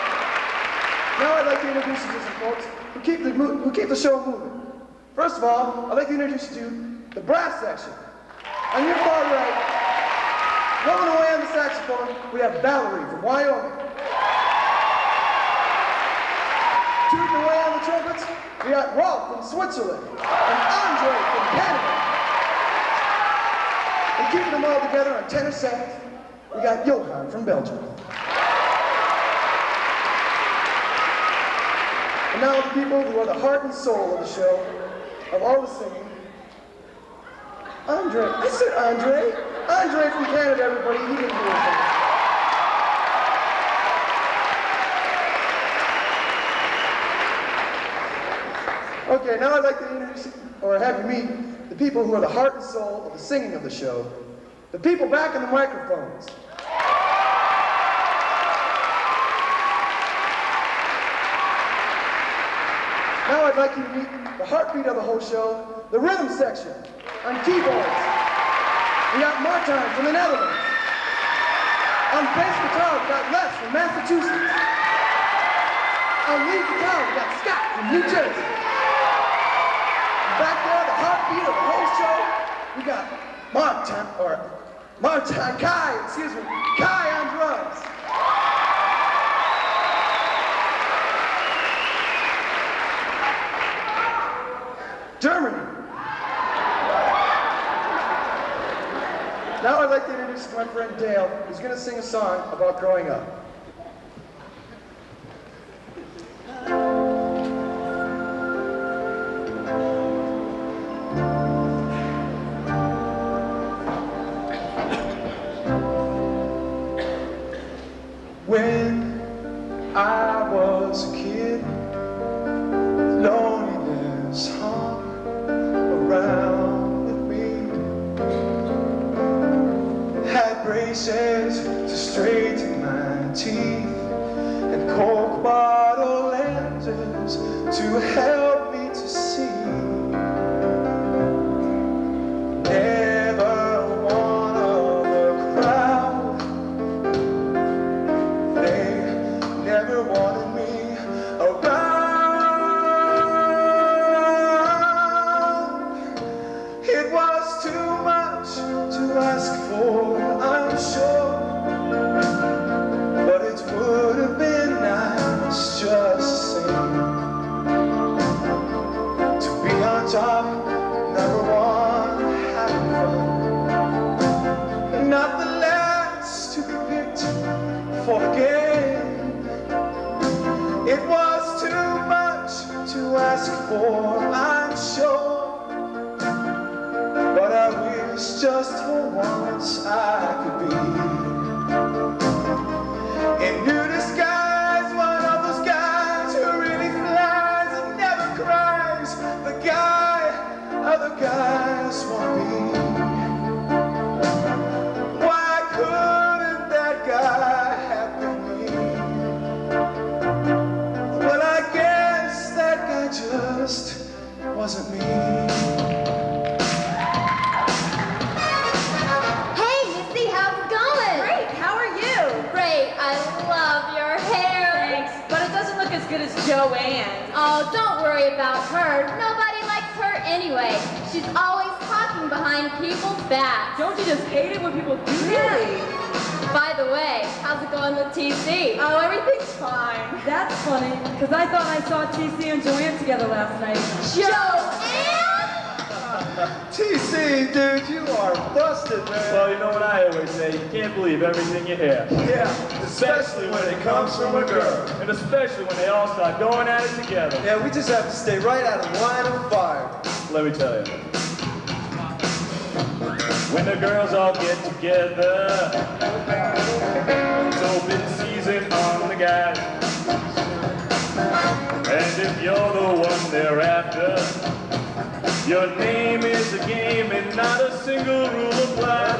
Now I'd like to introduce you to some folks who keep the show moving. First of all, I'd like to introduce you to the brass section. On your far right, blowing away on the saxophone, we have Valerie from Wyoming. Tooting away on the trumpets, we got Rolf from Switzerland and Andre from Canada. And keeping them all together on tenor sax, we got Johan from Belgium. And now the people who are the heart and soul of the show, of all the singing, Andre. I said Andre. Andre from Canada, everybody. He didn't do anything. Okay, now I'd like to introduce you, or have you meet, the people who are the heart and soul of the singing of the show. The people back in the microphones. Now I'd like you to meet the heartbeat of the whole show, the rhythm section. On keyboards, we got Martin from the Netherlands. On bass guitar, we got Les from Massachusetts. On lead guitar, we got Scott from New Jersey. And back there, the heartbeat of the whole show, we got Kai on drums. Germany. Now I'd like to introduce my friend Dale, who's going to sing a song about growing up. When I was a kid, loneliness hung around with me. Had braces to straighten my teeth and Coke bottle lenses to help me to see. to ask for, I'm sure. But I wish just for once I could be in new disguise, one of those guys who really flies and never cries. The guy other guys want me. Why couldn't that guy have been me? Well, I guess that guy just wasn't me. As good as Joanne. Oh, don't worry about her. Nobody likes her anyway. She's always talking behind people's backs. Don't you just hate it when people do that? By the way, how's it going with TC? Oh, everything's fine. That's funny, because I thought I saw TC and Joanne together last night. Joanne? TC, dude, you are busted, man. Well, you know what I always say, you can't believe everything you hear. Yeah, especially when it comes from a girl. And especially when they all start going at it together. Yeah, we just have to stay right out of line of fire. Let me tell you. When the girls all get together, it's open season on the guys. And if you're the one they're after, your name is a game and not a single rule applies.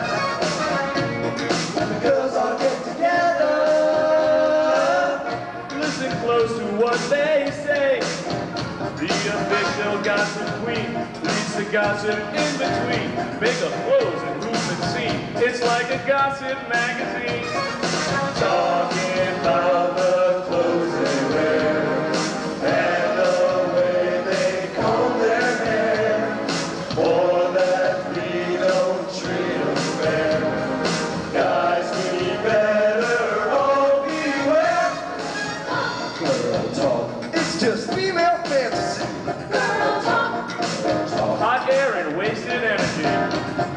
When the girls all get together, listen close to what they say. The official gossip queen leads the gossip in between. Make a close and who's been seen. It's like a gossip magazine. Talking about the clothes they wear and the way they comb their hair. Or that we don't treat them fair. Guys, we better all beware. girl talk, it's just female fantasy. Girl talk. Hot air and wasted energy.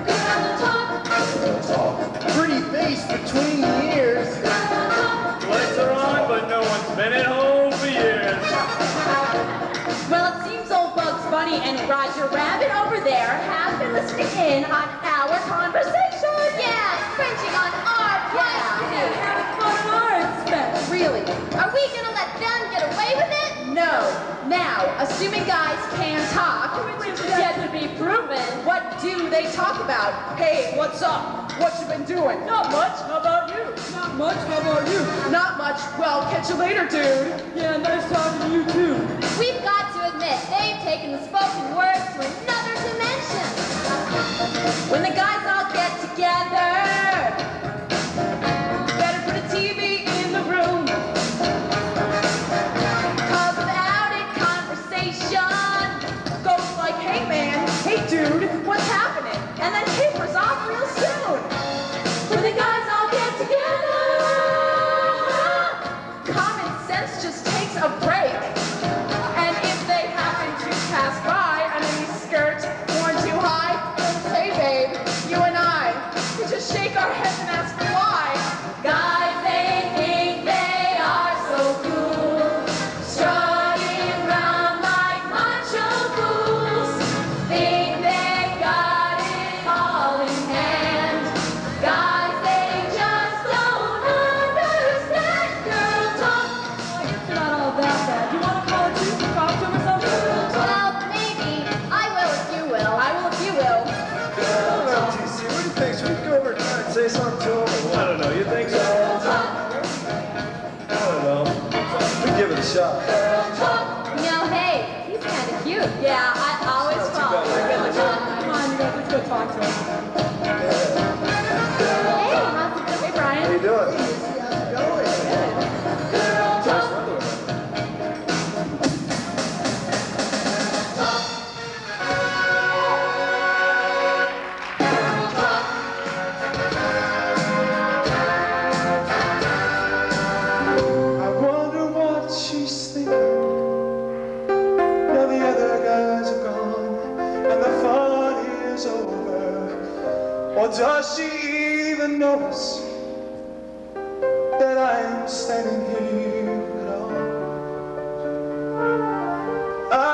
Girl talk. Girl talk, pretty face between the ears. Lights are on, but no one's been at home for years. Well, it seems old Bugs Bunny and Roger Rabbit over there have been listening in on our conversation. Yeah, Frenching on our questions. Having fun on our expense. Really? Are we gonna let them get away with it? No. Now, assuming guys can talk, which is yet to be proven, what do they talk about? Hey, what's up? What you been doing? Not much. How about you? Not much. How about you? Not much. Well, catch you later, dude. Yeah, nice talking to you too. We've got to admit, they've taken the spoken word to another dimension. When the guys all get together, better put a TV in the room. Cause without it, conversation goes like, hey man, hey dude, what's happening? And then tapers off real soon. When the guys all get together, common sense just takes a break. And if they happen to pass by on any skirt worn too high, hey babe, you and I could just shake our heads and ask why. Guys, they think they are so cool, strutting around like macho fools, think they got it all in hand. Guys, they just don't understand girl talk. I guess you're not all that bad. You want to call it too? Talk to him or something? Well, maybe. I will if you will. I will if you will. I don't know, TC, what do you think? Should we go over and try and say something to him? I don't know, you think so? I don't know. We give it a shot. You know, hey, he's kind of cute. Yeah, I always Not too fall bad. for a good looking. Come on, you guys, let's go talk to him. Hey, how's it going? Hey, Brian. How you doing? I wonder what she's thinking. Now the other guys are gone and the fun is over. Or does she even notice that I am standing here at all? I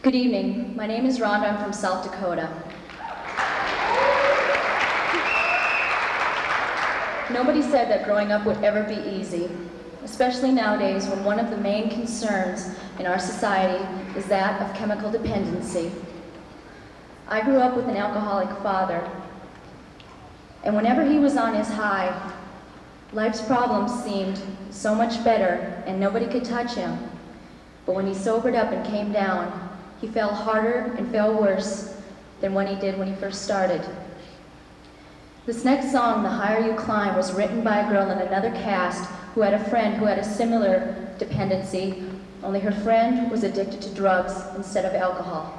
Good evening. My name is Rhonda. I'm from South Dakota. Nobody said that growing up would ever be easy, especially nowadays when one of the main concerns in our society is that of chemical dependency. I grew up with an alcoholic father, and whenever he was on his high, life's problems seemed so much better and nobody could touch him. But when he sobered up and came down, he fell harder and fell worse than when he did when he first started. This next song, The Higher You Climb, was written by a girl in another cast who had a friend who had a similar dependency, only her friend was addicted to drugs instead of alcohol.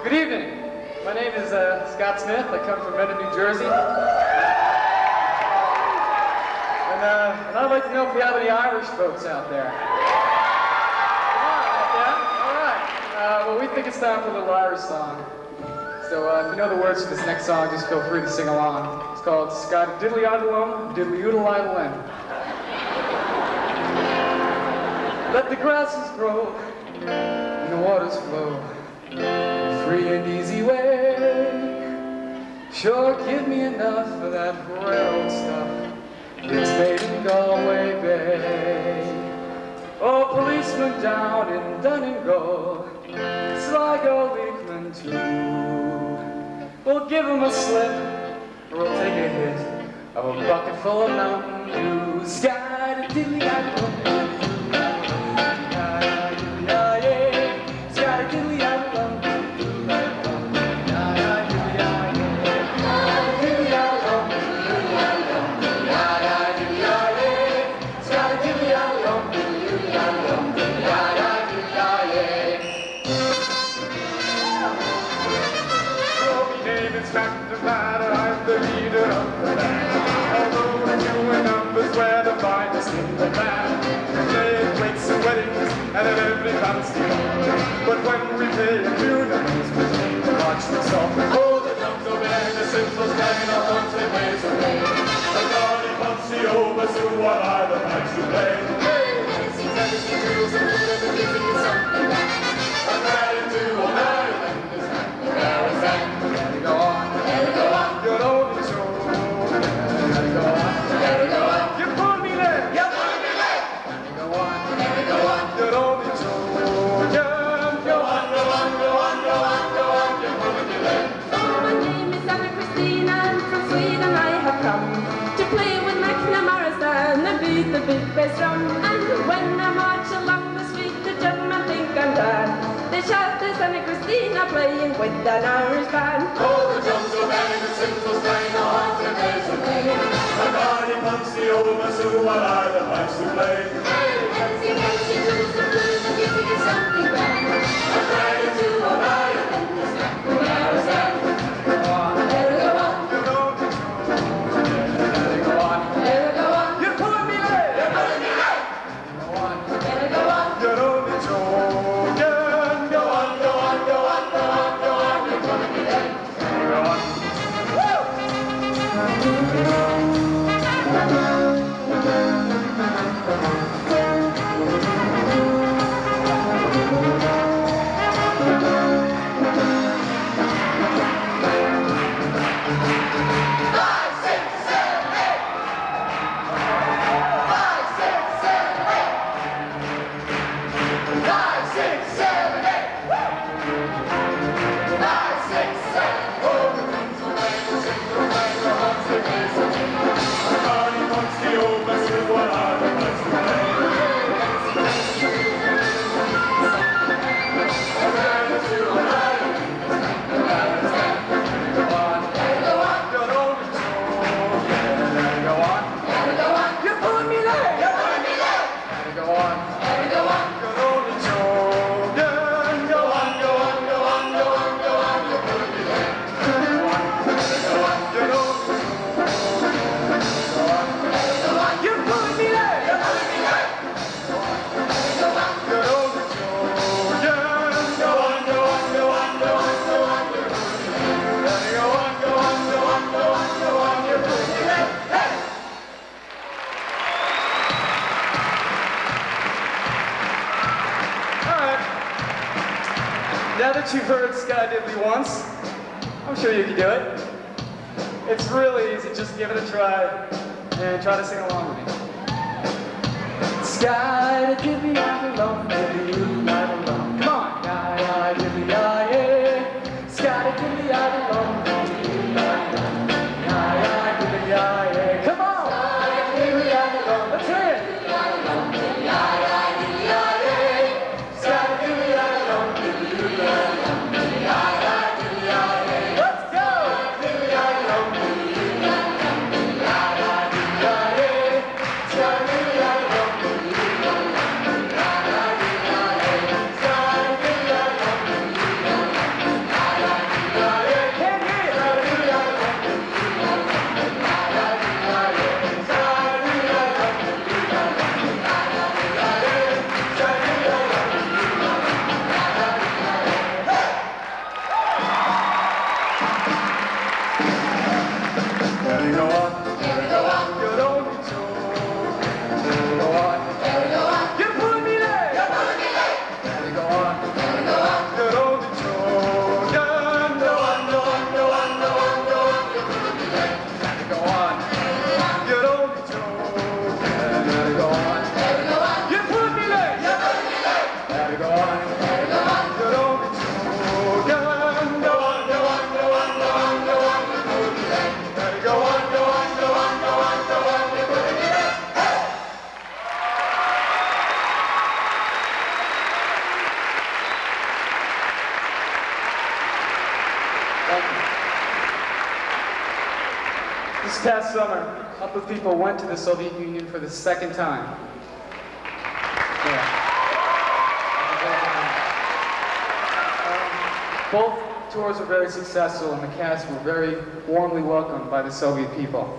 Good evening. My name is Scott Smith. I come from Mendon, New Jersey. And I'd like to know if we have any Irish folks out there. Yeah? All right. Well, we think it's time for a little Irish song. So if you know the words to this next song, just feel free to sing along. It's called Scott Diddly Idlum, Diddly Oodle Idlum. Let the grasses grow and the waters flow. Free and easy way. Sure, give me enough of that railroad stuff that's made in Galway Bay. Oh, policeman down in Donegal, Sligo Leakman too. We'll give him a slip, or we'll take a hit of a bucket full of Mountain Dew. Sky to But when we play a tune, we watch the song. Oh, the drums obey, the cymbals bang, our drums they blaze away. The party comes the over, so what are the pipes to play? Hey, dancing, dancing, rules, and the music is something that I'm ready to all night, and there's nothing else that. Let it go on, let it go on. You're only so. Let it go on, let it go on. You pull me there, you pull me there. Let it go on, let it go on. You're only so. The big bass drum, and when I march along the street to drum, I think I'm done. They shout the Santa Cristina playing with an Irish band. Oh, the drums are banging, the cymbals playing, the horns and bells are playing. The party pumps the over, so what are the pipes to play? Hey, dancing, dancing, blues, the blues, the music is something grand. I'm ready to arrive, and there's nothing else that. Go on, let it go on. Let it go on. Let it go on. You pull me there. You pull me there. Go on. Let it go on. You're only joking. Go on, go on, go on, go on, go on. You're pulling me there. Go on. Now that you've heard Sky Diddley once, I'm sure you can do it. It's really easy, just give it a try and try to sing along with me. Sky Diddley, I belong, diddley, I belong. Come on! Sky Diddley, yeah. Sky Diddley, I belong, diddley, I belong. Sky Diddley, yeah. Come on! Sky Diddley, I belong. Let's hear it! Sky This past summer, a couple of people went to the Soviet Union for the second time. Both tours were very successful, and the cast were very warmly welcomed by the Soviet people.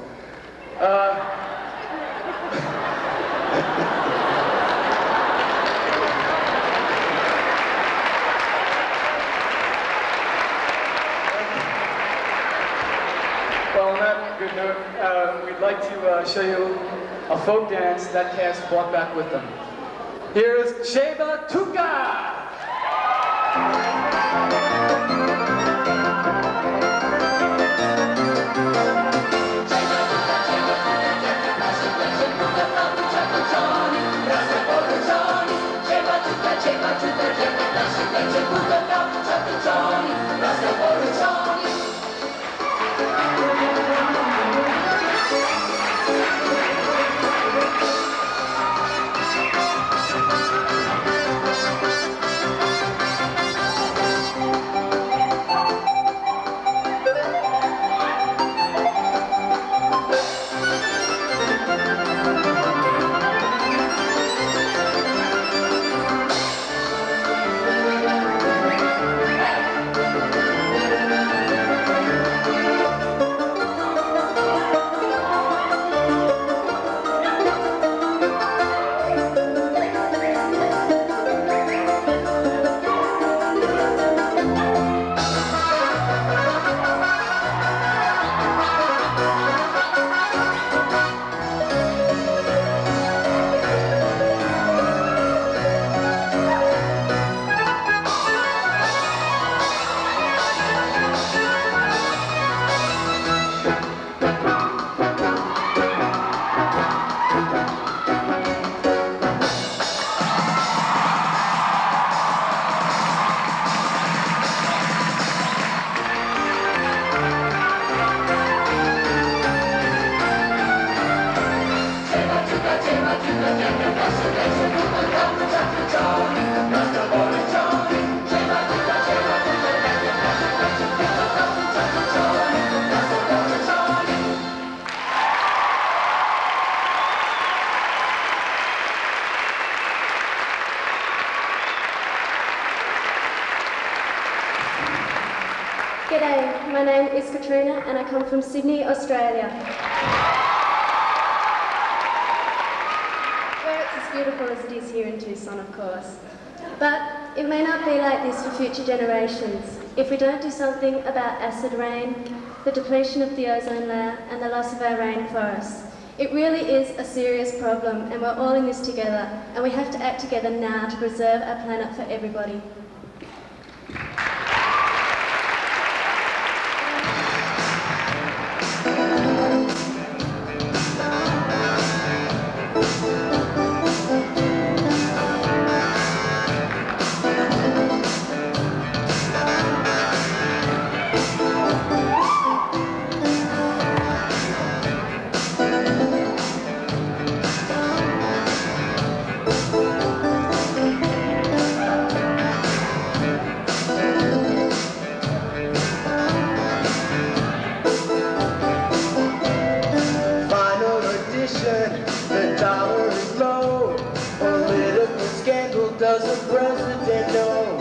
Well, on that good note, we'd like to show you a folk dance that cast brought back with them. Here's Sheba Tuka! G'day, my name is Katrina and I come from Sydney, Australia. Where it's as beautiful as it is here in Tucson, of course. But it may not be like this for future generations if we don't do something about acid rain, the depletion of the ozone layer and the loss of our rainforests. It really is a serious problem and we're all in this together and we have to act together now to preserve our planet for everybody. The dollar is low. Political scandal, does the president know?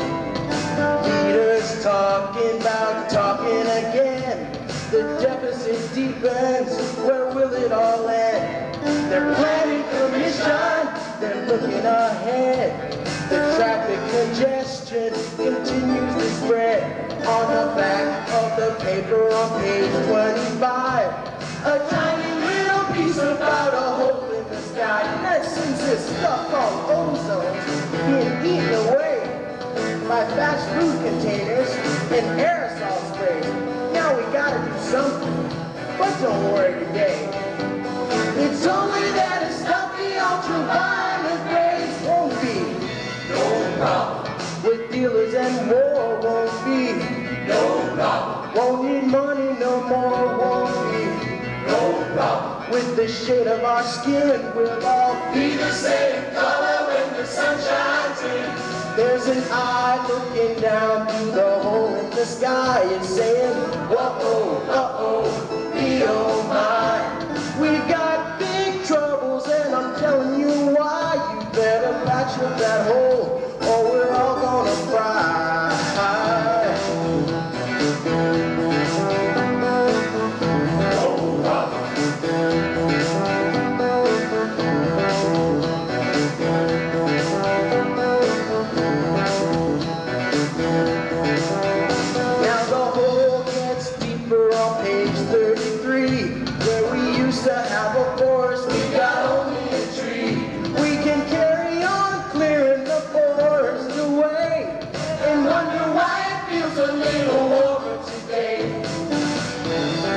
Leaders talking about talking again. The deficit deepens, where will it all end? They're planning commission, they're looking ahead. The traffic congestion continues to spread. On the back of the paper on page 25, a tiny little piece about a hole in the sky. That seems this stuff called ozone being eaten away by fast food containers and aerosol sprays. Now we gotta do something, but don't worry today. It's only that a stuffy ultraviolet rays won't be no problem. With dealers and war won't be no problem. Won't need money no more, won't be no problem. With the shade of our skin, we'll all be the same color when the sun shines in. There's an eye looking down through the hole in the sky and saying, uh-oh, uh-oh, me oh my. used to have a forest, we got only a tree. We can carry on clearing the forest away and wonder why it feels a little warmer today.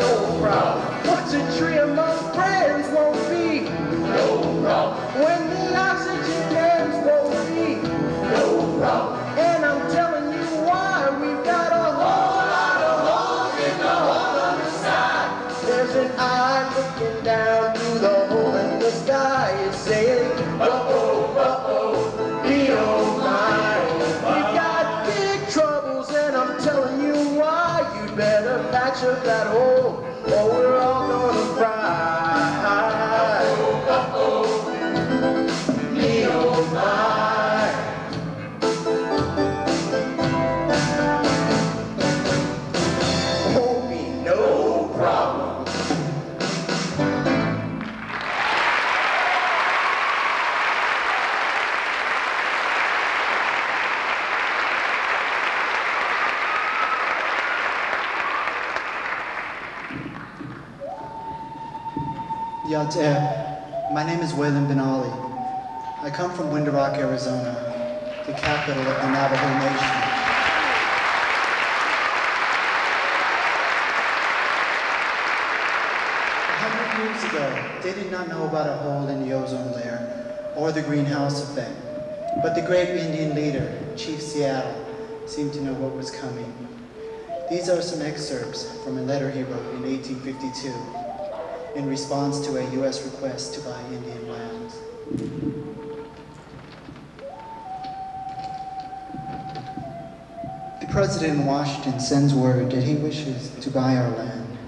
No problem. What's a tree among friends won't be? No problem. When the oxygen ends won't be? No problem. And I'm telling you why, we've got a whole lot of holes in the hole on the side. There's an eye looking down through the hole in the sky. It's saying, uh-oh, uh-oh, me oh my. We got big troubles and I'm telling you why. You'd better patch up that hole or we're all gonna fry. Uh-oh, uh-oh, me oh my. Won't be no problem. Yater, my name is Waylon Benali. I come from Winter Rock, Arizona, the capital of the Navajo Nation. 100 years ago, they did not know about a hole in the ozone layer or the greenhouse effect. But the great Indian leader, Chief Seattle, seemed to know what was coming. These are some excerpts from a letter he wrote in 1852 in response to a U.S. request to buy Indian lands. The president in Washington sends word that he wishes to buy our land.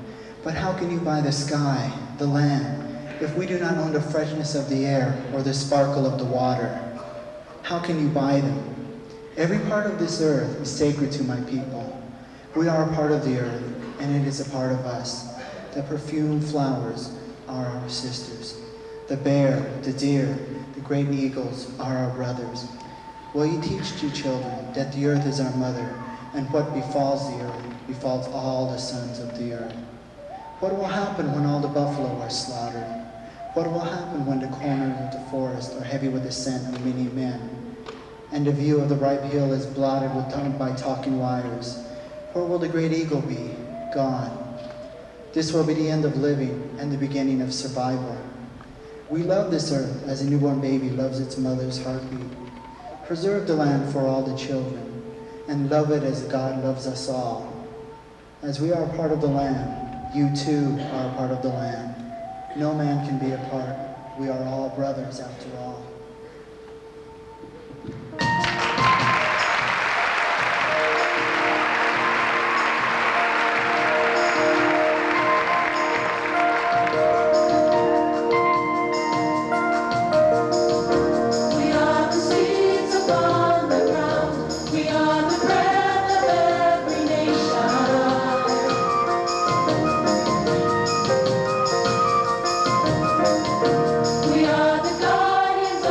But how can you buy the sky, the land, if we do not own the freshness of the air or the sparkle of the water? How can you buy them? Every part of this earth is sacred to my people. We are a part of the earth, and it is a part of us. The perfumed flowers are our sisters. The bear, the deer, the great eagles are our brothers. Will you teach to children that the earth is our mother, and what befalls the earth befalls all the sons of the earth? What will happen when all the buffalo are slaughtered? What will happen when the corners of the forest are heavy with the scent of many men, and the view of the ripe hill is blotted by talking wires? Where will the great eagle be? Gone. This will be the end of living and the beginning of survival. We love this earth as a newborn baby loves its mother's heartbeat. Preserve the land for all the children, and love it as God loves us all. As we are part of the land, you too are a part of the land. No man can be apart. We are all brothers after all. We are the guardians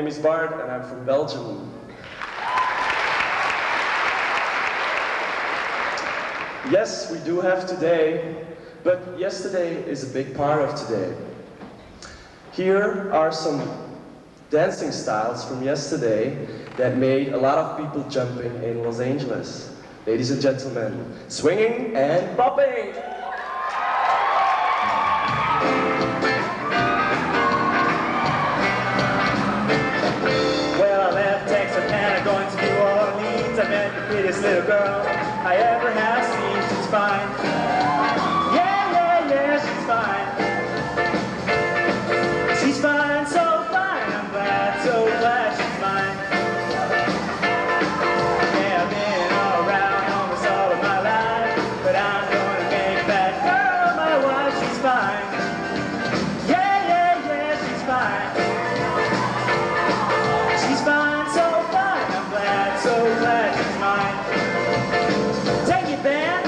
name is Bart, and I'm from Belgium. Yes, we do have today, but yesterday is a big part of today. Here are some dancing styles from yesterday that made a lot of people jumping in Los Angeles. Ladies and gentlemen, swinging and bopping! Well, I left Texas and I'm going to New Orleans. I met the prettiest little girl I ever have seen. She's fine. Yeah, yeah, yeah, she's fine. She's fine, so fine. I'm glad, so glad she's mine. Yeah, I've been all around almost all of my life, but I'm gonna make that girl my wife. She's fine. Yeah, yeah, yeah, she's fine. She's fine, so fine. I'm glad, so glad she's mine. Take it, band.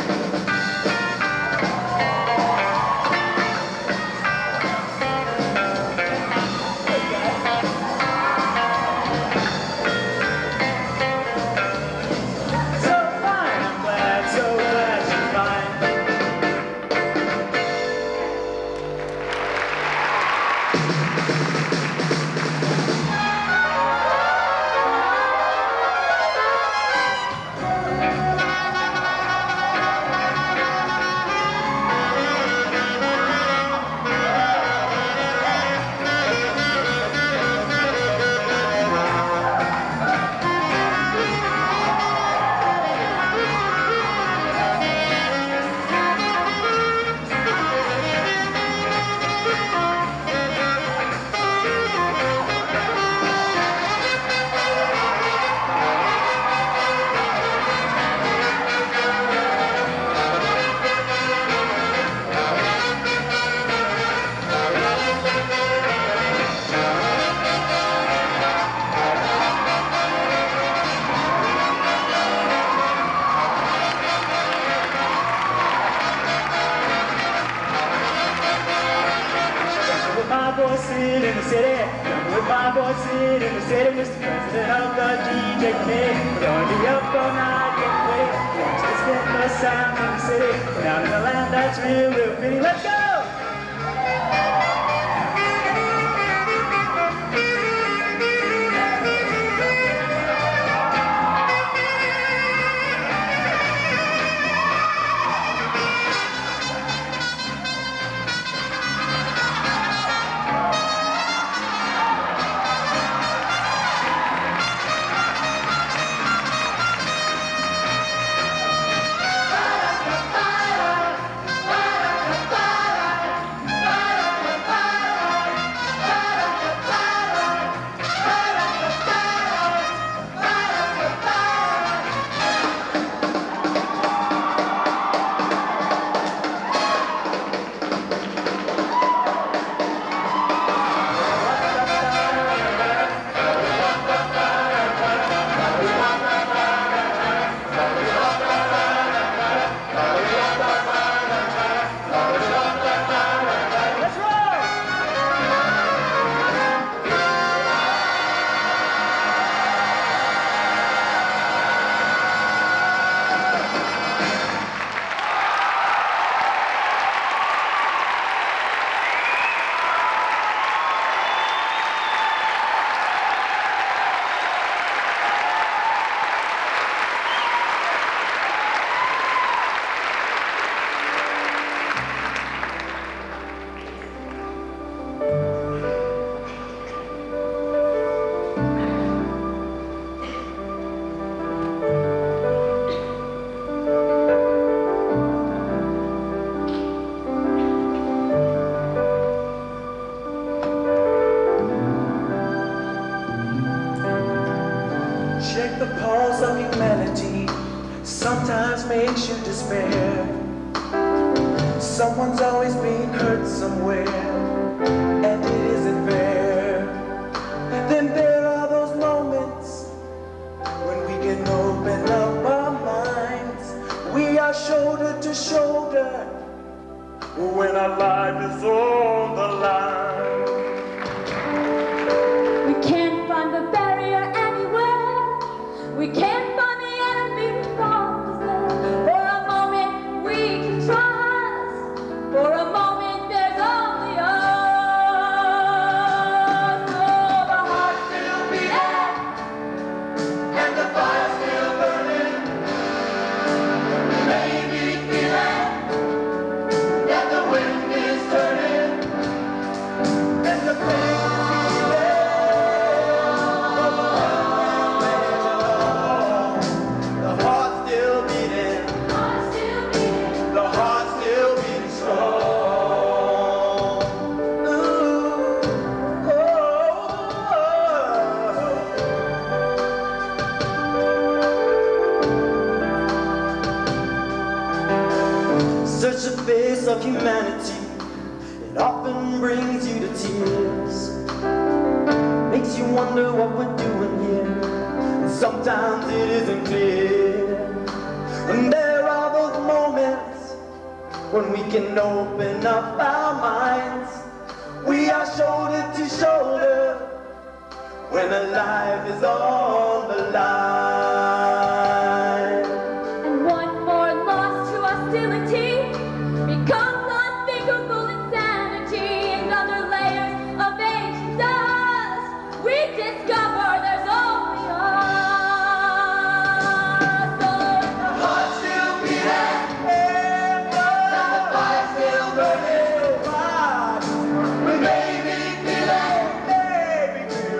In the city, with my voice in the city, Mr. President of the DJ Committee. We're gonna be up all night, getting ready. Watch this get the sound in the city. Down in the land that's real, real pretty. Let's go! The pulse of humanity sometimes makes you despair. Someone's always being hurt somewhere, and it isn't fair. Then there are those moments when we can open up our minds. We are shoulder to shoulder when our life is on the line. We can't find the such a face of humanity, it often brings you to tears. Makes you wonder what we're doing here, and sometimes it isn't clear. And there are those moments when we can open up our minds. We are shoulder to shoulder when a life is on the line. And one more loss to hostility becomes unthinkable insanity. And under layers of ancient dust, we discover there's only us. So the heart still beating, and the fire still burning. We may be feeling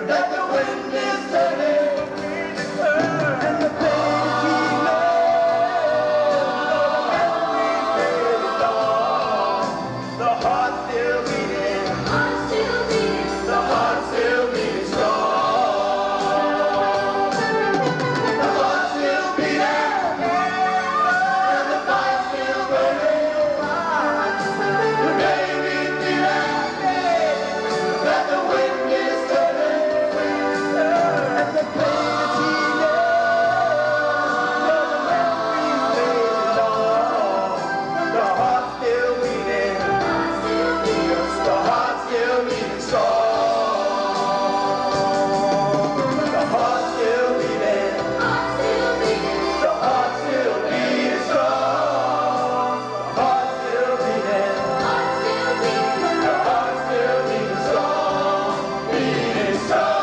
that the wind is turning, and the pain is healing. The heart still beating, the heart still beating strong. The heart still beating, and the fire still burning. We may be feeling that the wind is turning, and the pain is healing. The heart still beating, the heart still beating strong. The heart still beating, the heart still beating strong. The heart still beating, the heart still beating strong, beating strong.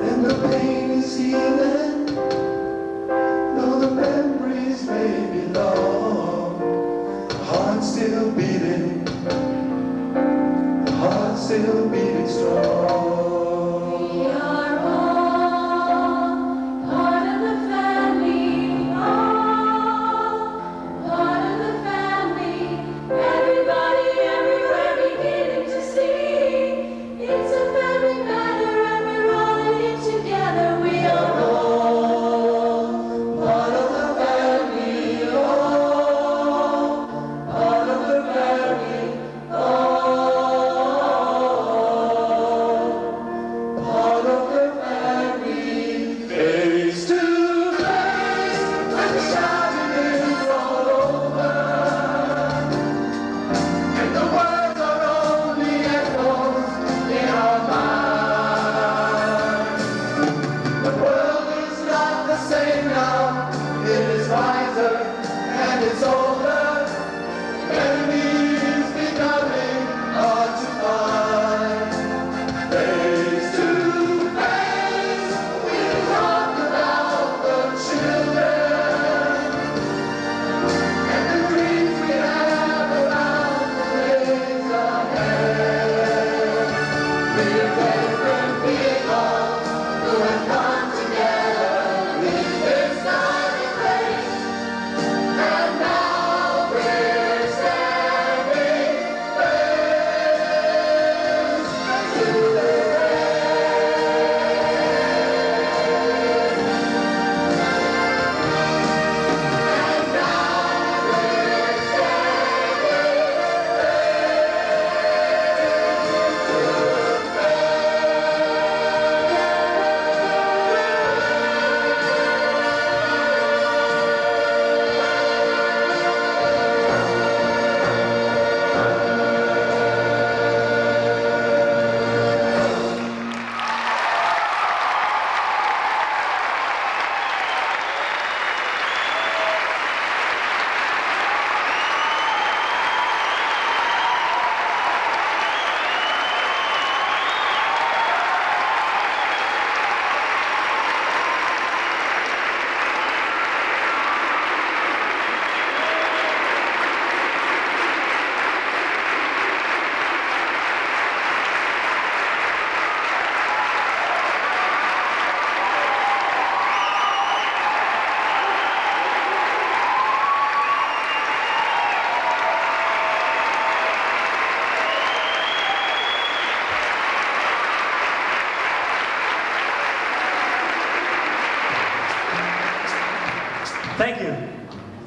And the pain is healing, though the memories may be long. The heart's still beating, the heart's still beating strong. We are all part of the family, all part of the family. Everybody, everywhere beginning to see it's a family matter, and we're all in it together. We are all part of the family, all part of the family, all.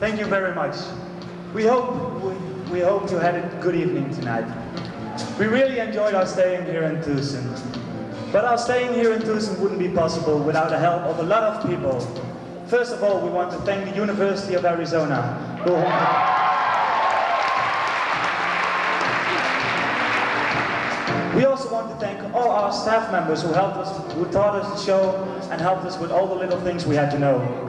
Thank you very much. We hope you had a good evening tonight. We really enjoyed our staying here in Tucson. But our staying here in Tucson wouldn't be possible without the help of a lot of people. First of all, we want to thank the University of Arizona, We also want to thank all our staff members who helped us, who taught us the show and helped us with all the little things we had to know.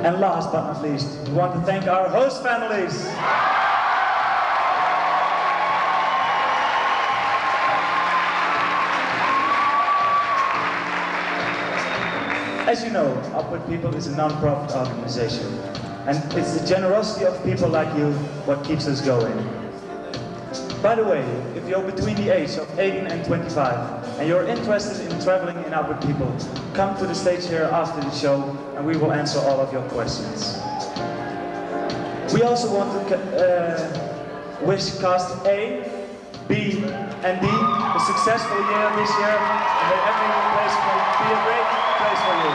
And last but not least, we want to thank our host families. As you know, Upward People is a non-profit organization, and it's the generosity of people like you what keeps us going. By the way, if you're between the age of 18 and 25, and you're interested in traveling in Upward People, come to the stage here after the show, and we will answer all of your questions. We also want to wish cast A, B, and D a successful year this year, and may every place be a great place for you.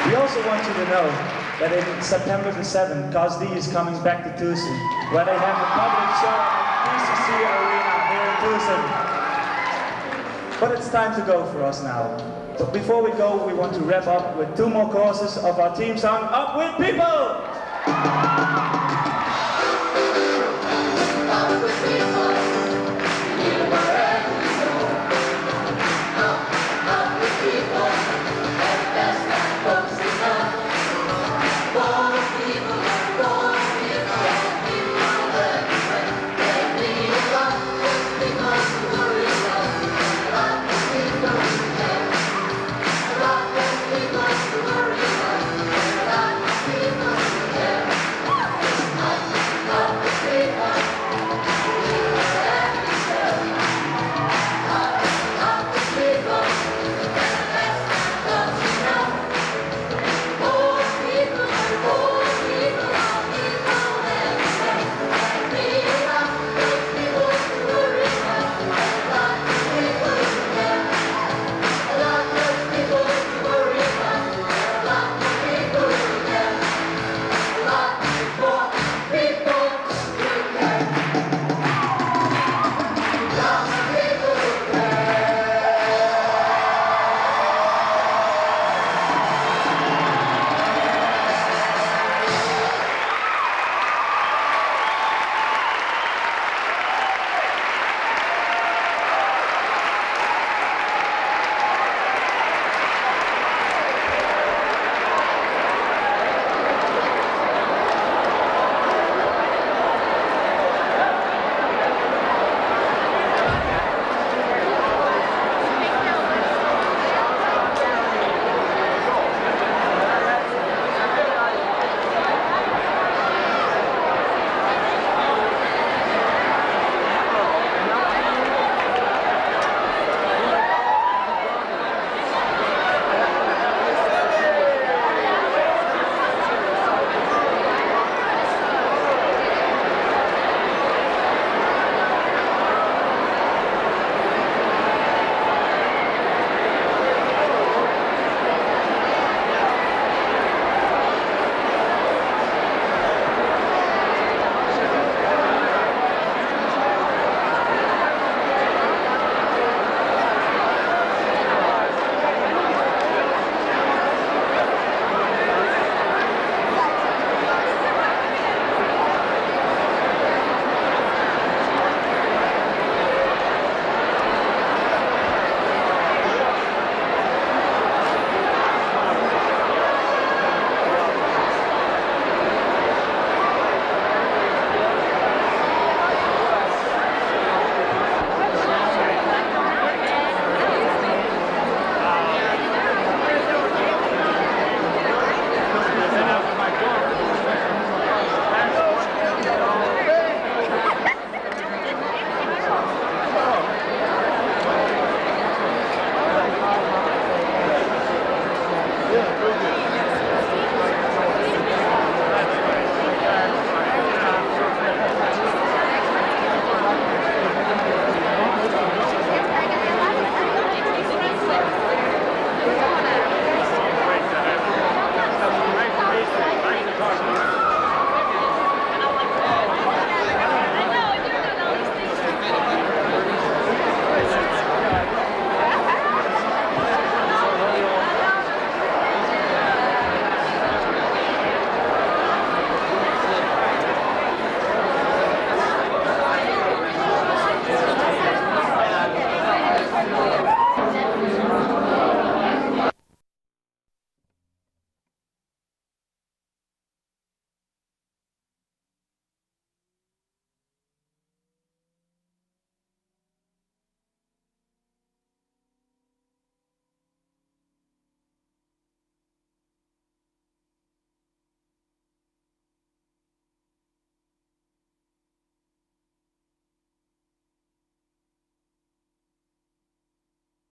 We also want you to know that in September the 7th, Cast D is coming back to Tucson, where they have a public show at the PCC Arena here in Tucson. But it's time to go for us now. But before we go, we want to wrap up with 2 more courses of our team song, Upward People!